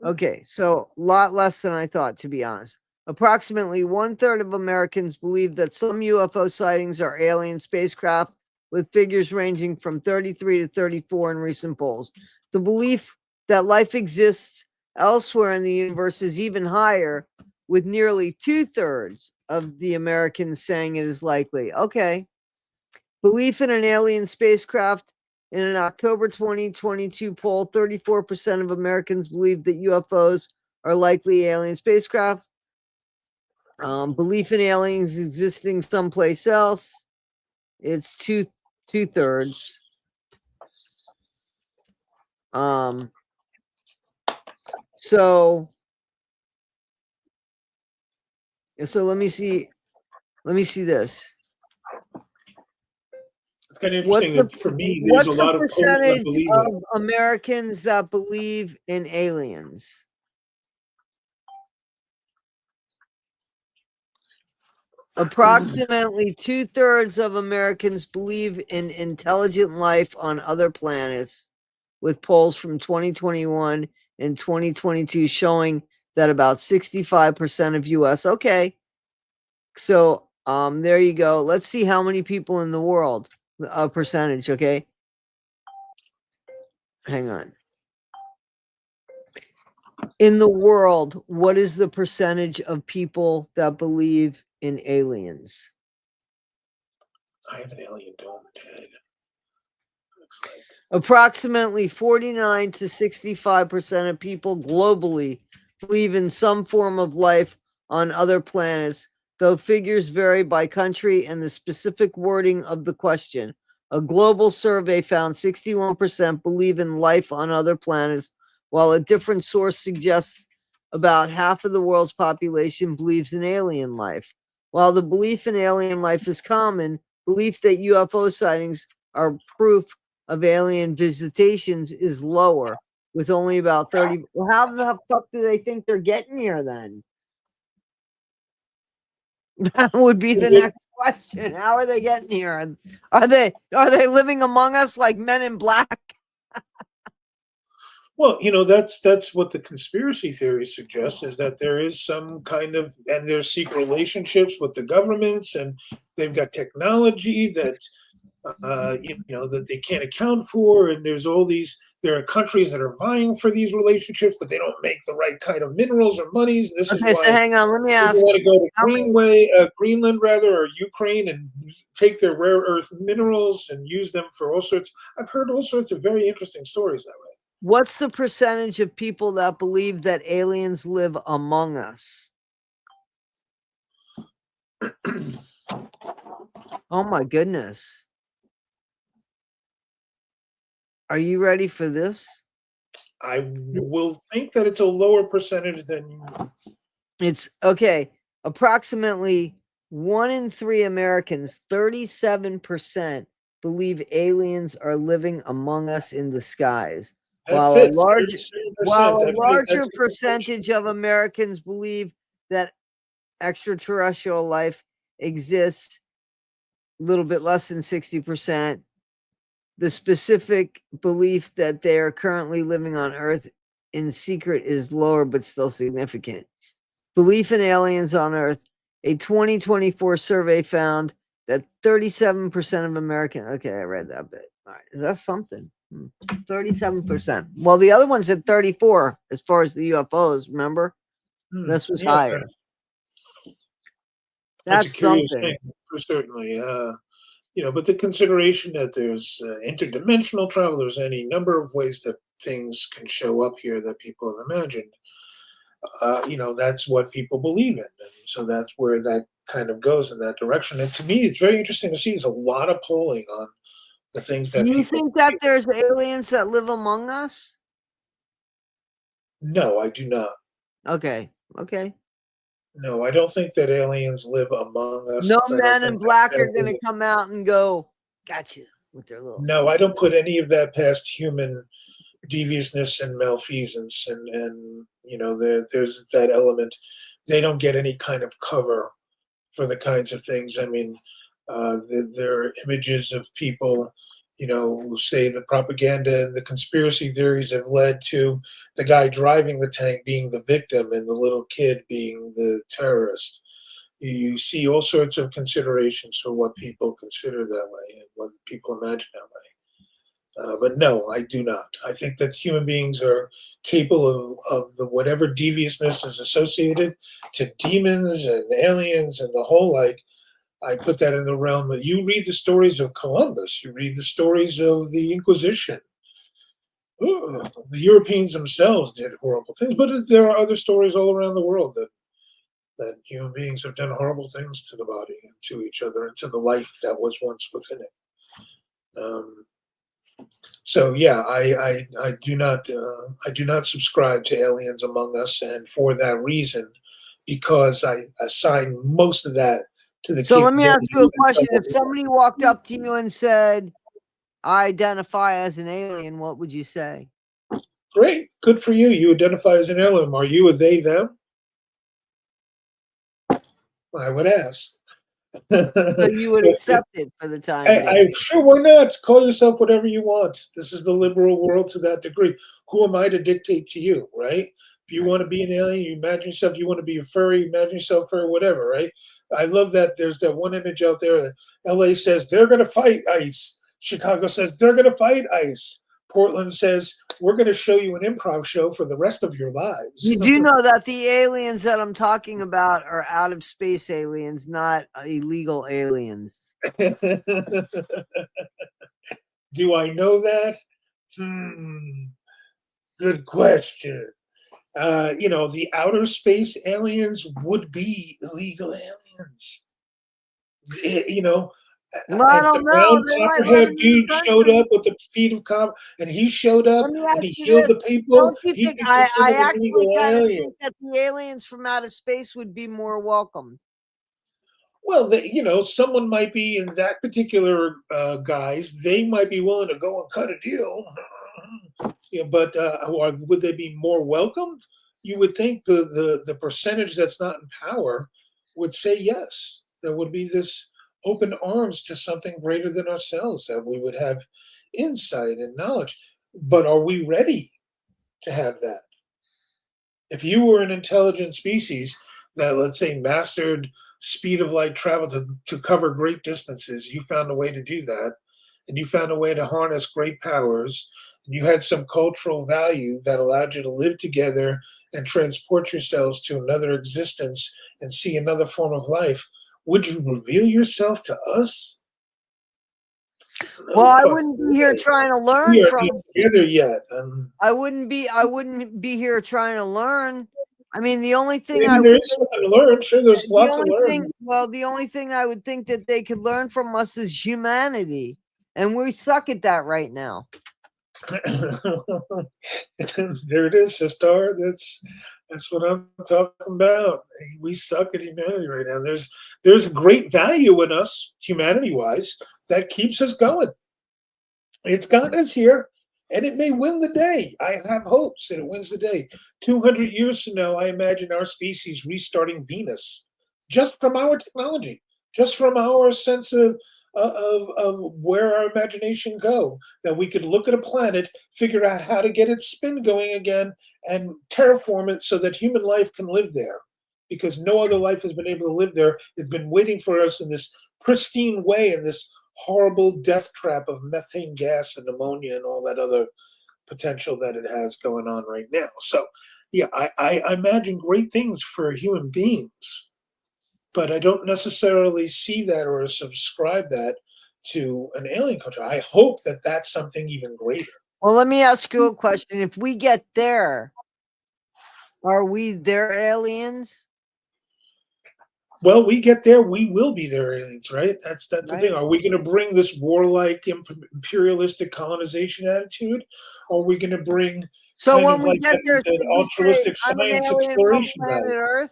Okay, so a lot less than I thought, to be honest. Approximately one third of Americans believe that some UFO sightings are alien spacecraft, with figures ranging from 33 to 34 in recent polls. The belief that life exists elsewhere in the universe is even higher, with nearly two-thirds of the Americans saying it is likely. Okay. Belief in an alien spacecraft. In an October 2022 poll, 34% of Americans believe that UFOs are likely alien spacecraft. Belief in aliens existing someplace else. It's two thirds. So let me see. Let me see this. It's kind of What's interesting the that for me, there's a what's the lot of polls that percentage believe that. of Americans that believe in aliens? Approximately 2/3 of Americans believe in intelligent life on other planets, with polls from 2021 and 2022 showing that about 65% of US. Okay. So, there you go. Let's see how many people in the world, a percentage, okay? Hang on. In the world, what is the percentage of people that believe in aliens? I have an alien dome tag. Looks like. Approximately 49 to 65% of people globally believe in some form of life on other planets, though figures vary by country and the specific wording of the question. A global survey found 61% believe in life on other planets, while a different source suggests about half of the world's population believes in alien life. While the belief in alien life is common, belief that UFO sightings are proof of alien visitations is lower, with only about 30. Well, how the fuck do they think they're getting here then? That would be the next question. How are they getting here? Are they living among us like Men in Black? Well, that's what the conspiracy theory suggests, is that there is some kind of, and there's secret relationships with the governments, and they've got technology that that they can't account for, and there are countries that are vying for these relationships, but they don't make the right kind of minerals or monies. This is Okay, so why hang on. Let me people ask want to go to how many. Greenland rather, or Ukraine, and take their rare earth minerals and use them for all sorts. I've heard all sorts of very interesting stories that What's the percentage of people that believe that aliens live among us? way. Oh my goodness. Are you ready for this? I will think that it's a lower percentage than. It's okay. Approximately 1 in 3 Americans, 37%, believe aliens are living among us in the skies, That while a fits large 37%. while a That fits. larger That's the proportion. percentage of Americans believe that extraterrestrial life exists, a little bit less than 60%. The specific belief that they are currently living on Earth in secret is lower but still significant. Belief in aliens on Earth. A 2024 survey found that 37% of Americans. Okay, I read that bit. All right, is that something? 37%. Well, the other one said 34 as far as the UFOs. Remember, this was Yeah, higher. that's a That's curious something. thing, for certainly. But the consideration that there's interdimensional travel, there's any number of ways that things can show up here that people have imagined. That's what people believe in, and so that's where that kind of goes in that direction. And to me, it's very interesting to see. There's a lot of polling on the things Do that you people think that believe in. there's aliens that live among us? No, I do not. Okay. Okay. No, I don't think that aliens live among us. No I don't men in think black that are going to come out and go, gotcha, with their little. no, I don't put any of that past human deviousness and malfeasance, and there's that element. They don't get any kind of cover for the kinds of things. I mean, there are images of people, who say the propaganda and the conspiracy theories have led to the guy driving the tank being the victim and the little kid being the terrorist. You see all sorts of considerations for what people consider that way and what people imagine that way. But no, I do not. I think that human beings are capable of the whatever deviousness is associated to demons and aliens and the whole like. I put that in the realm that you read the stories of Columbus, you read the stories of the Inquisition. Ugh, the Europeans themselves did horrible things, but there are other stories all around the world that human beings have done horrible things to the body and to each other and to the life that was once within it. Um, So yeah, I do not subscribe to aliens among us, and for that reason, because I assign most of that to the So let me ask you capabilities a and question. If trouble. somebody walked up to you and said, I identify as an alien, what would you say? Great, good for you. You identify as an alien. Are you a they them? I would ask. So you would accept it for the time being. I sure, why not? Call yourself whatever you want. This is the liberal world to that degree. Who am I to dictate to you, right? If you Right. want to be an alien, you imagine yourself. You want to be a furry, imagine yourself furry, whatever, right? I love that. There's that one image out there. That L.A. says they're going to fight ICE. Chicago says they're going to fight ICE. Portland says we're going to show you an improv show for the rest of your lives. You do know that the aliens that I'm talking about are out of space aliens, not illegal aliens. Do I know that? Hmm. Good question. The outer space aliens would be illegal aliens. You know, Well, I if the don't know. brown They might let copperhead them in the dude showed country. up with the feet of copper, and he showed up Let me and ask he you healed this. the people, Don't you he'd think be I considered an actually illegal kind of alien. think that the aliens from outer space would be more welcome? Well, someone might be in that particular guise. They might be willing to go and cut a deal. Yeah, but or would they be more welcomed? You would think the percentage that's not in power would say yes. There would be this open arms to something greater than ourselves, that we would have insight and knowledge. But are we ready to have that? If you were an intelligent species that, let's say, mastered speed of light travel to cover great distances, you found a way to do that, and you found a way to harness great powers, and you had some cultural value that allowed you to live together and transport yourselves to another existence and see another form of life, would you reveal yourself to us? Well, No I fucking wouldn't be here way. trying to learn We are not from. together yet. I wouldn't be here trying to learn. I mean, the only thing Maybe I there is something to learn. Sure, there's the lots to only thing learn. well, the only thing I would think that they could learn from us is humanity. And we suck at that right now. There it is, sister. That's what I'm talking about. We suck at humanity right now. There's great value in us, humanity wise, that keeps us going. It's gotten us here, and it may win the day. I have hopes that it wins the day. 200 years from now, I imagine our species restarting Venus, just from our technology, just from our sense of where our imagination go. That we could look at a planet, figure out how to get its spin going again, and terraform it so that human life can live there. Because no other life has been able to live there. It's been waiting for us in this pristine way, in this horrible death trap of methane gas and ammonia and all that other potential that it has going on right now. So, yeah, I imagine great things for human beings, but I don't necessarily see that or subscribe that to an alien culture. I hope that that's something even greater. Well, let me ask you a question. If we get there, are we their aliens? Well, we get there, we will be their aliens, right? That's the thing. Right? Are we going to bring this warlike, imperialistic colonization attitude, or are we going to bring So kind when of we like get there, that should we say, altruistic I'm an science alien from exploration planet value? Earth?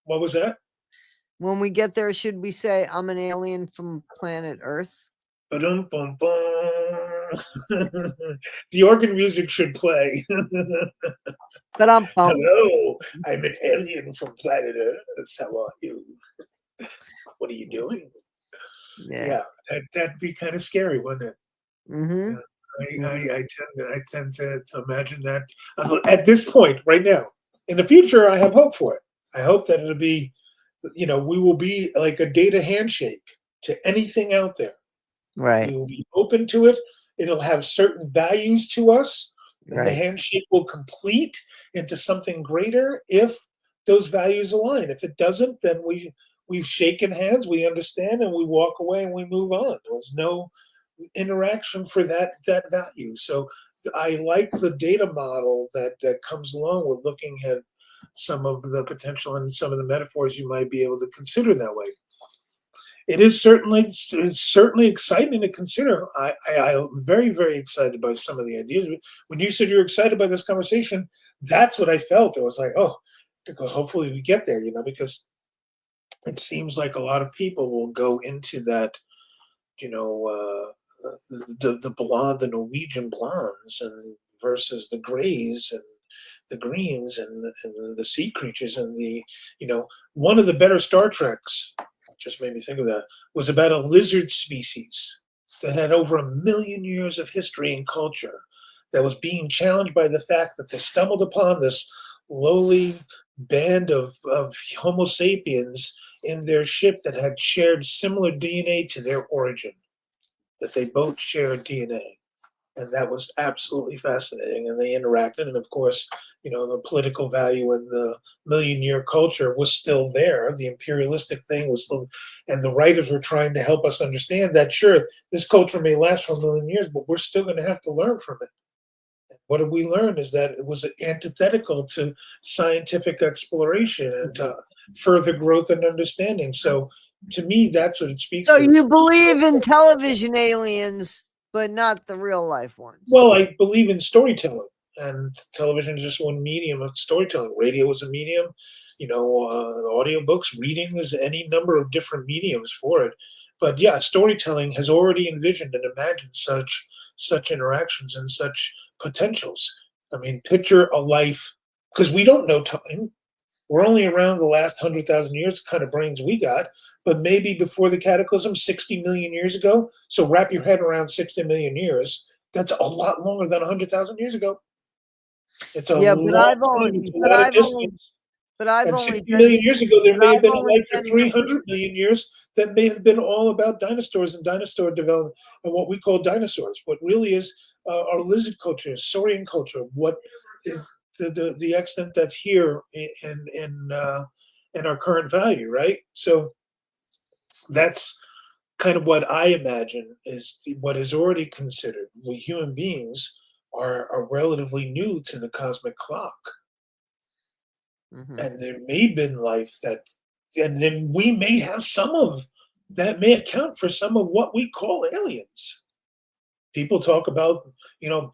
What was that? When we get there, should we say, I'm an alien from planet Earth? Ba-dum, bum, bum. The organ music should play. But I'm bummed. Hello, I'm an alien from planet Earth. How are you? What are you doing? Yeah. Yeah, that'd be kind of scary, wouldn't it? Mm-hmm. Yeah. I tend to imagine that at this point right now. In the future, I have hope for it. I hope that it'll be, we will be like a data handshake to anything out there. Right. We will be open to it. It'll have certain values to us, and the Right. handshake will complete into something greater if those values align. If it doesn't, then we've shaken hands, we understand, and we walk away and we move on. There's no interaction for that value. So I like the data model that comes along with looking at some of the potential and some of the metaphors you might be able to consider that way. it is certainly it's certainly exciting to consider. I'm very, very excited by some of the ideas. When you said you're excited by this conversation, that's what I felt. It was like, oh, hopefully we get there, because it seems like a lot of people will go into that, you know, the Norwegian blondes and versus the grays and the greens and the sea creatures and one of the better Star Treks, just made me think of that, was about a lizard species that had over 1 million years of history and culture that was being challenged by the fact that they stumbled upon this lowly band of Homo sapiens in their ship that had shared similar DNA to their origin, that they both shared DNA. And that was absolutely fascinating. And they interacted. And of course, the political value and the million-year culture was still there. The imperialistic thing was still, and the writers were trying to help us understand that, sure, this culture may last for 1 million years, but we're still going to have to learn from it. What did we learn is that it was antithetical to scientific exploration and to further growth and understanding. So to me, that's what it speaks So to. you believe in television aliens, but not the real life ones? Well, I believe in storytelling, and television is just one medium of storytelling. Radio is a medium, audiobooks, reading is any number of different mediums for it. But yeah, storytelling has already envisioned and imagined such interactions and such potentials. I mean, picture a life, because we don't know time. We're only around the last 100,000 years, kind of brains we got, but maybe before the cataclysm, 60 million years ago. So wrap your head around 60 million years. That's a lot longer than 100,000 years ago. It's a Yeah, but long I've time. only, It's a lot of distance. but I've And only 60 been, million years ago, there but may have I've been a only life for been, 300 million years that may have been all about dinosaurs and dinosaur development and what we call dinosaurs. What really is our lizard culture, saurian culture, what is the extent that's here in our current value, right? So that's kind of what I imagine is what is already considered. We human beings are relatively new to the cosmic clock, Mhm. and there may have been life that, and then we may have some of that may account for some of what we call aliens. People talk about,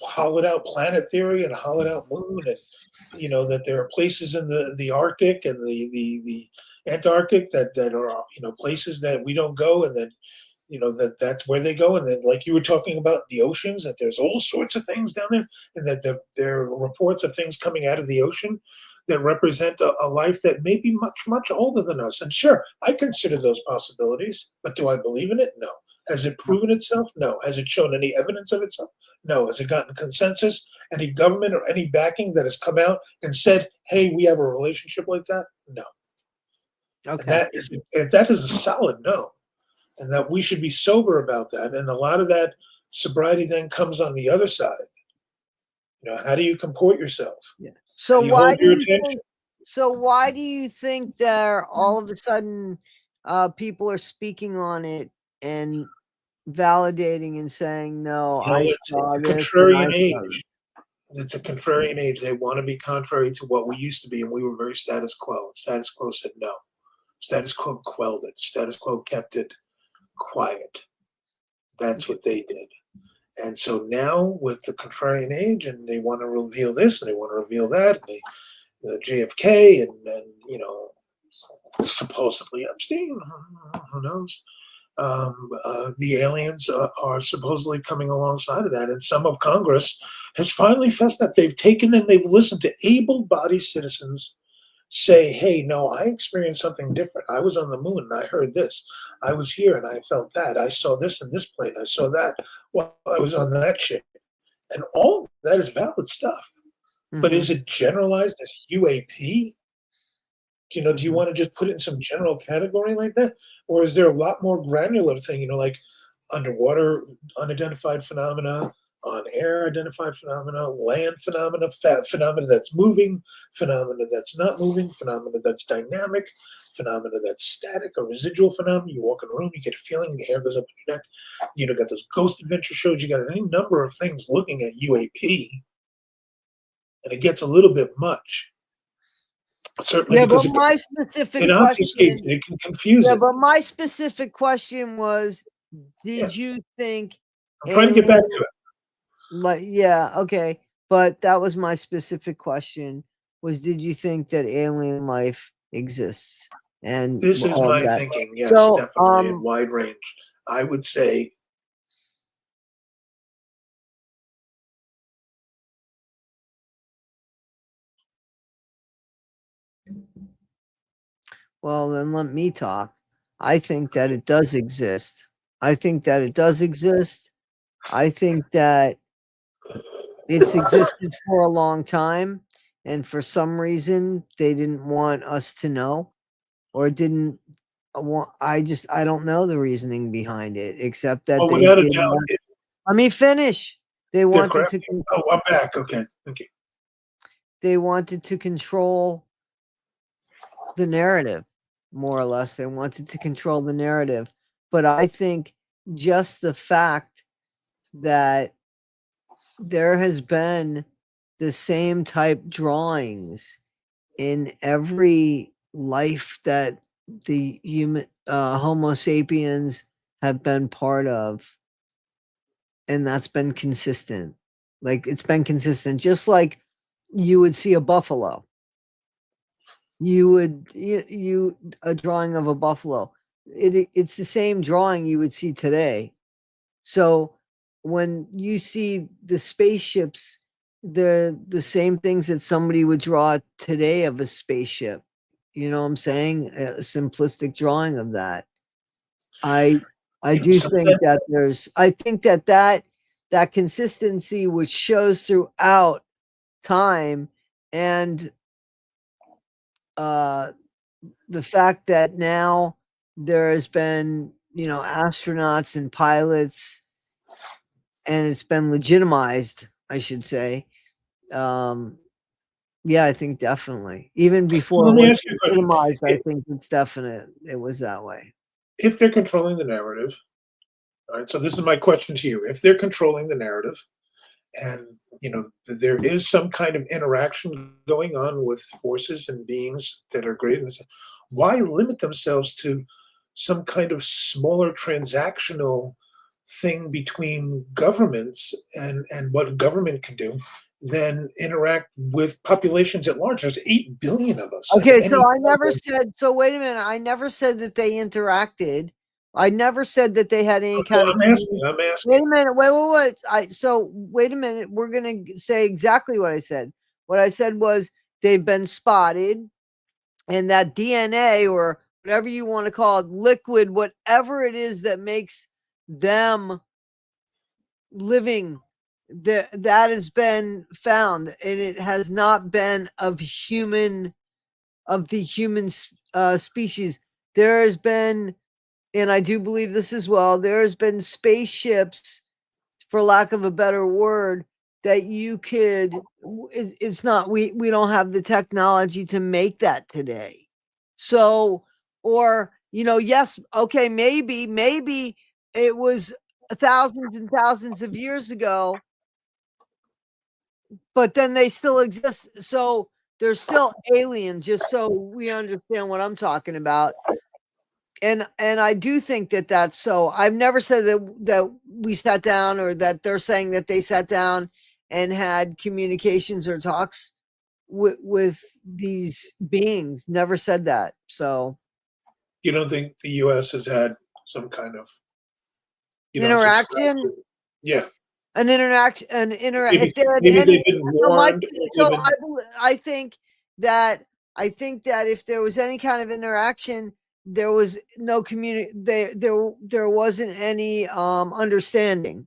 hollowed out planet theory and hollowed out moon, and that there are places in the Arctic and the Antarctic that are places that we don't go, and then that's where they go, and then like you were talking about the oceans, that there's all sorts of things down there, and that there are reports of things coming out of the ocean that represent a life that may be much, much older than us. And sure, I consider those possibilities, but do I believe in it? No. Has it proven itself? No. Has it shown any evidence of itself? No. Has it gotten consensus? Any government or any backing that has come out and said, hey, we have a relationship like that? No. And Okay. that is a solid no. And that we should be sober about that. And a lot of that sobriety then comes on the other side. How do you comport yourself? Yeah. How So do you hold why do your you attention? think? So why do you think that all of a sudden, people are speaking on it and validating and saying, "No, I It's saw a this and I contrarian saw this." age. It's a contrarian age. They want to be contrary to what we used to be, and we were very status quo. And status quo said no. Status quo quelled it. Status quo kept it quiet. That's what they did. And so now with the contrarian age, and they want to reveal this and they want to reveal that, and the JFK and supposedly Epstein, who knows? The aliens are supposedly coming alongside of that, and some of Congress has finally fessed up. They've taken and they've listened to able-bodied citizens say, "Hey, no, I experienced something different. I was on the moon and I heard this. I was here and I felt that. I saw this in this plane. I saw that while I was on that ship." And all of that is valid stuff. But Mhm, is it generalized as UAP? Do you mhm. want to just put it in some general category like that? Or is there a lot more granular thing, like underwater unidentified phenomena, on air identified phenomena, land phenomena, phenomena that's moving, phenomena that's not moving, phenomena that's dynamic, phenomena that's static, or residual phenomena? You walk in a room, you get a feeling, your hair goes up your neck. Got those ghost adventure shows, you got any number of things looking at UAP, and it gets a little bit much. Certainly Yeah, but because my it specific obfuscates question, it, it can confuse yeah, it. but my specific question was, Yeah, did you think I'm trying to get back alien, to it. like, yeah, okay, but that was my specific question, was did you think that alien life exists? And This is all of my that. thinking, yes, So, definitely, and wide range. I would say well, then let me talk. I think that it does exist. I think that it does exist. I think that it's existed for a long time, and for some reason they didn't want us to know, or didn't want. I don't know the reasoning behind it, except that well, they without a did doubt, want. Let me finish. They they're wanted correct. to. Oh, I'm back. Okay, thank you. They wanted to control the narrative, more or less. They wanted to control the narrative, but I think just the fact that there has been the same type drawings in every life that the human Homo sapiens have been part of, and that's been consistent. Like it's been consistent, just like you would see a buffalo. You a drawing of a buffalo. It's the same drawing you would see today. So when you see the spaceships, they're the same things that somebody would draw today of a spaceship. You know what I'm saying? A simplistic drawing of that. I I You know, do think that I think that that consistency which shows throughout time, and uh the fact that now there has been, astronauts and pilots, and it's been legitimized, I should say. Um, yeah, I think definitely. Even well, before let it me was ask you a question. legitimized, I think it's definite. It was that way. If they're controlling the narrative, all right, so this is my question to you. If they're controlling the narrative and there is some kind of interaction going on with forces and beings that are great, why limit themselves to some kind of smaller transactional thing between governments and what a government can do than interact with populations at large? There's 8 billion of us at Okay, so any I never time. said. So wait a minute. I never said that they interacted. I never said that they had any No, kind of. I'm Wait asking. a minute. Wait. So wait a minute. We're gonna say exactly what I said. What I said was they've been spotted, and that DNA, or whatever you want to call it, liquid, whatever it is that makes them living, that has been found, and it has not been of the human species. There has been, and I do believe this as well, there has been spaceships, for lack of a better word, that you could, it's not, we don't have the technology to make that today. So, or, yes, okay, maybe it was thousands and thousands of years ago, but then they still exist. So they're still alien, just so we understand what I'm talking about. And I do think that that's so. I've never said that we sat down, or that they're saying that they sat down and had communications or talks with these beings. Never said that. So You don't think the US has had some kind of, some interaction, yeah, an interaction, an inter. maybe If they had maybe any, they've been so my, warned or so given. I think that if there was any kind of interaction, there was no community. There wasn't any understanding.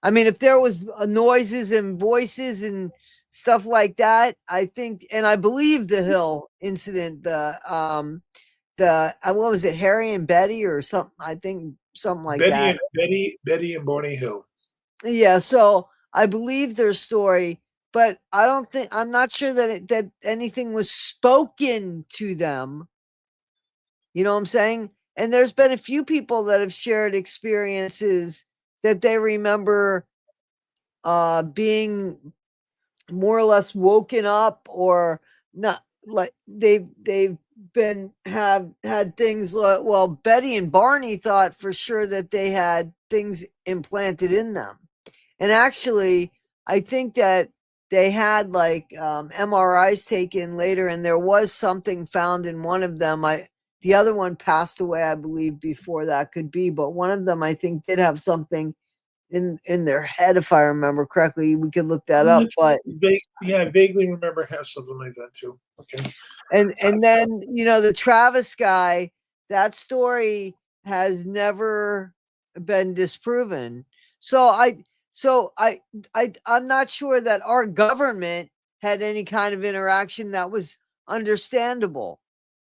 I mean, if there was noises and voices and stuff like that, I think, and I believe the Hill incident, what was it, Harry and Betty or something? I think something like that. Betty and Barney Hill. Yeah, so I believe their story, but I'm not sure that anything was spoken to them. You know what I'm saying? And there's been a few people that have shared experiences that they remember being more or less woken up, or not like they've been have had things like, well, Betty and Barney thought for sure that they had things implanted in them. And actually, I think that they had like MRIs taken later, and there was something found in one of them. The other one passed away, I believe, before that could be, but one of them I think did have something in their head, if I remember correctly. We could look that up, but Yeah, I vaguely remember have something like that too. Okay. and then the Travis guy, that story has never been disproven. So I'm not sure that our government had any kind of interaction that was understandable.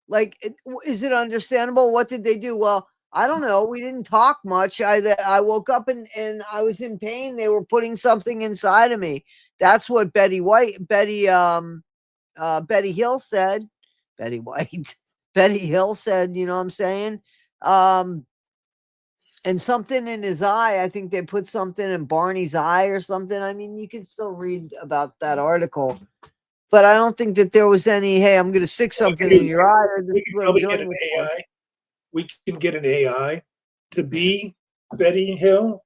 Like, is it understandable? What did they do? Well, I don't know. We didn't talk much. I woke up and I was in pain. They were putting something inside of me. That's what Betty Hill said. Betty White. Betty Hill said, you know what I'm saying? Um, and something in his eye. I think they put something in Barney's eye or something. I mean, you can still read about that article, but I don't think that there was any, hey, I'm going to stick something in your eye, or this We is can what I'm probably get doing an it for. AI. We can get an AI to be Betty Hill,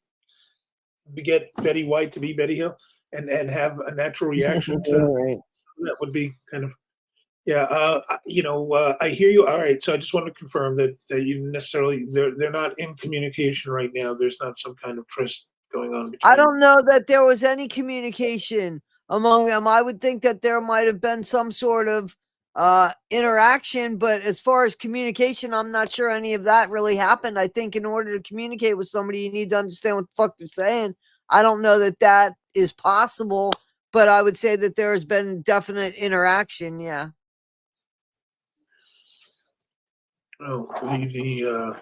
to get Betty White to be Betty Hill, and have a natural reaction to Right. that would be kind of yeah. I hear you. All right, so I just want to confirm that you necessarily they're not in communication right now. There's not some kind of tryst going on I between. don't know that there was any communication among them. I would think that there might have been some sort of interaction, but as far as communication, I'm not sure any of that really happened. I think in order to communicate with somebody, you need to understand what the fuck they're saying. I don't know that that is possible, but I would say that there has been definite interaction. Yeah. Oh, the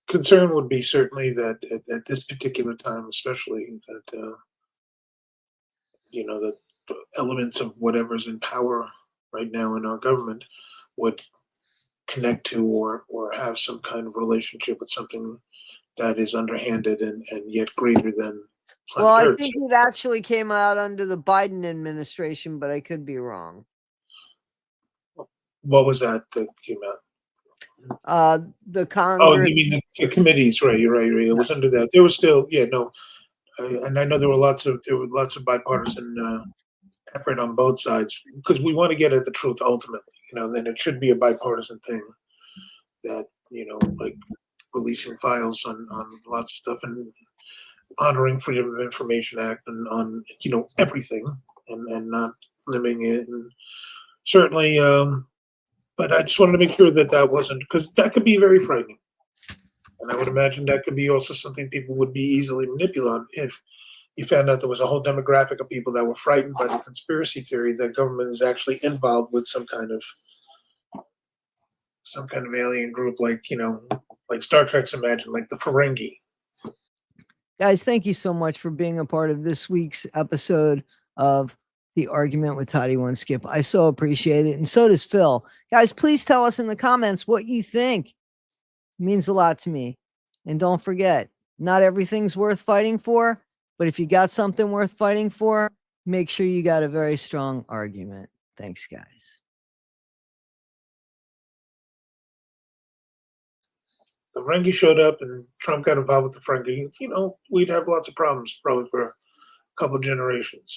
concern would be certainly that at this particular time, especially that that the elements of whatever's in power right now in our government would connect to or have some kind of relationship with something that is underhanded and yet greater than Well, planet I Earth. think it actually came out under the Biden administration, but I could be wrong. What was that came out? The Oh, Congress. you mean the committees, right? You're right. Right. It was under that. There was still, yeah, no, and I know there were lots of bipartisan effort on both sides because we want to get at the truth ultimately. Then it should be a bipartisan thing that like releasing files on lots of stuff and honoring Freedom of Information Act and on everything and not limiting it and certainly. But I just wanted to make sure that that wasn't because that could be very frightening, and I would imagine that could be also something people would be easily manipulated if you found out there was a whole demographic of people that were frightened by the conspiracy theory that government is actually involved with some kind of alien group like Star Trek's Imagine, like the Ferengi. Guys, thank you so much for being a part of this week's episode of The Argument with toddie1skip. I so appreciate it. And so does Phil. Guys, please tell us in the comments what you think. It means a lot to me. And don't forget, not everything's worth fighting for, but if you got something worth fighting for, make sure you got a very strong argument. Thanks, guys. The Ferengi showed up and Trump got involved with the Ferengi. We'd have lots of problems probably for a couple generations.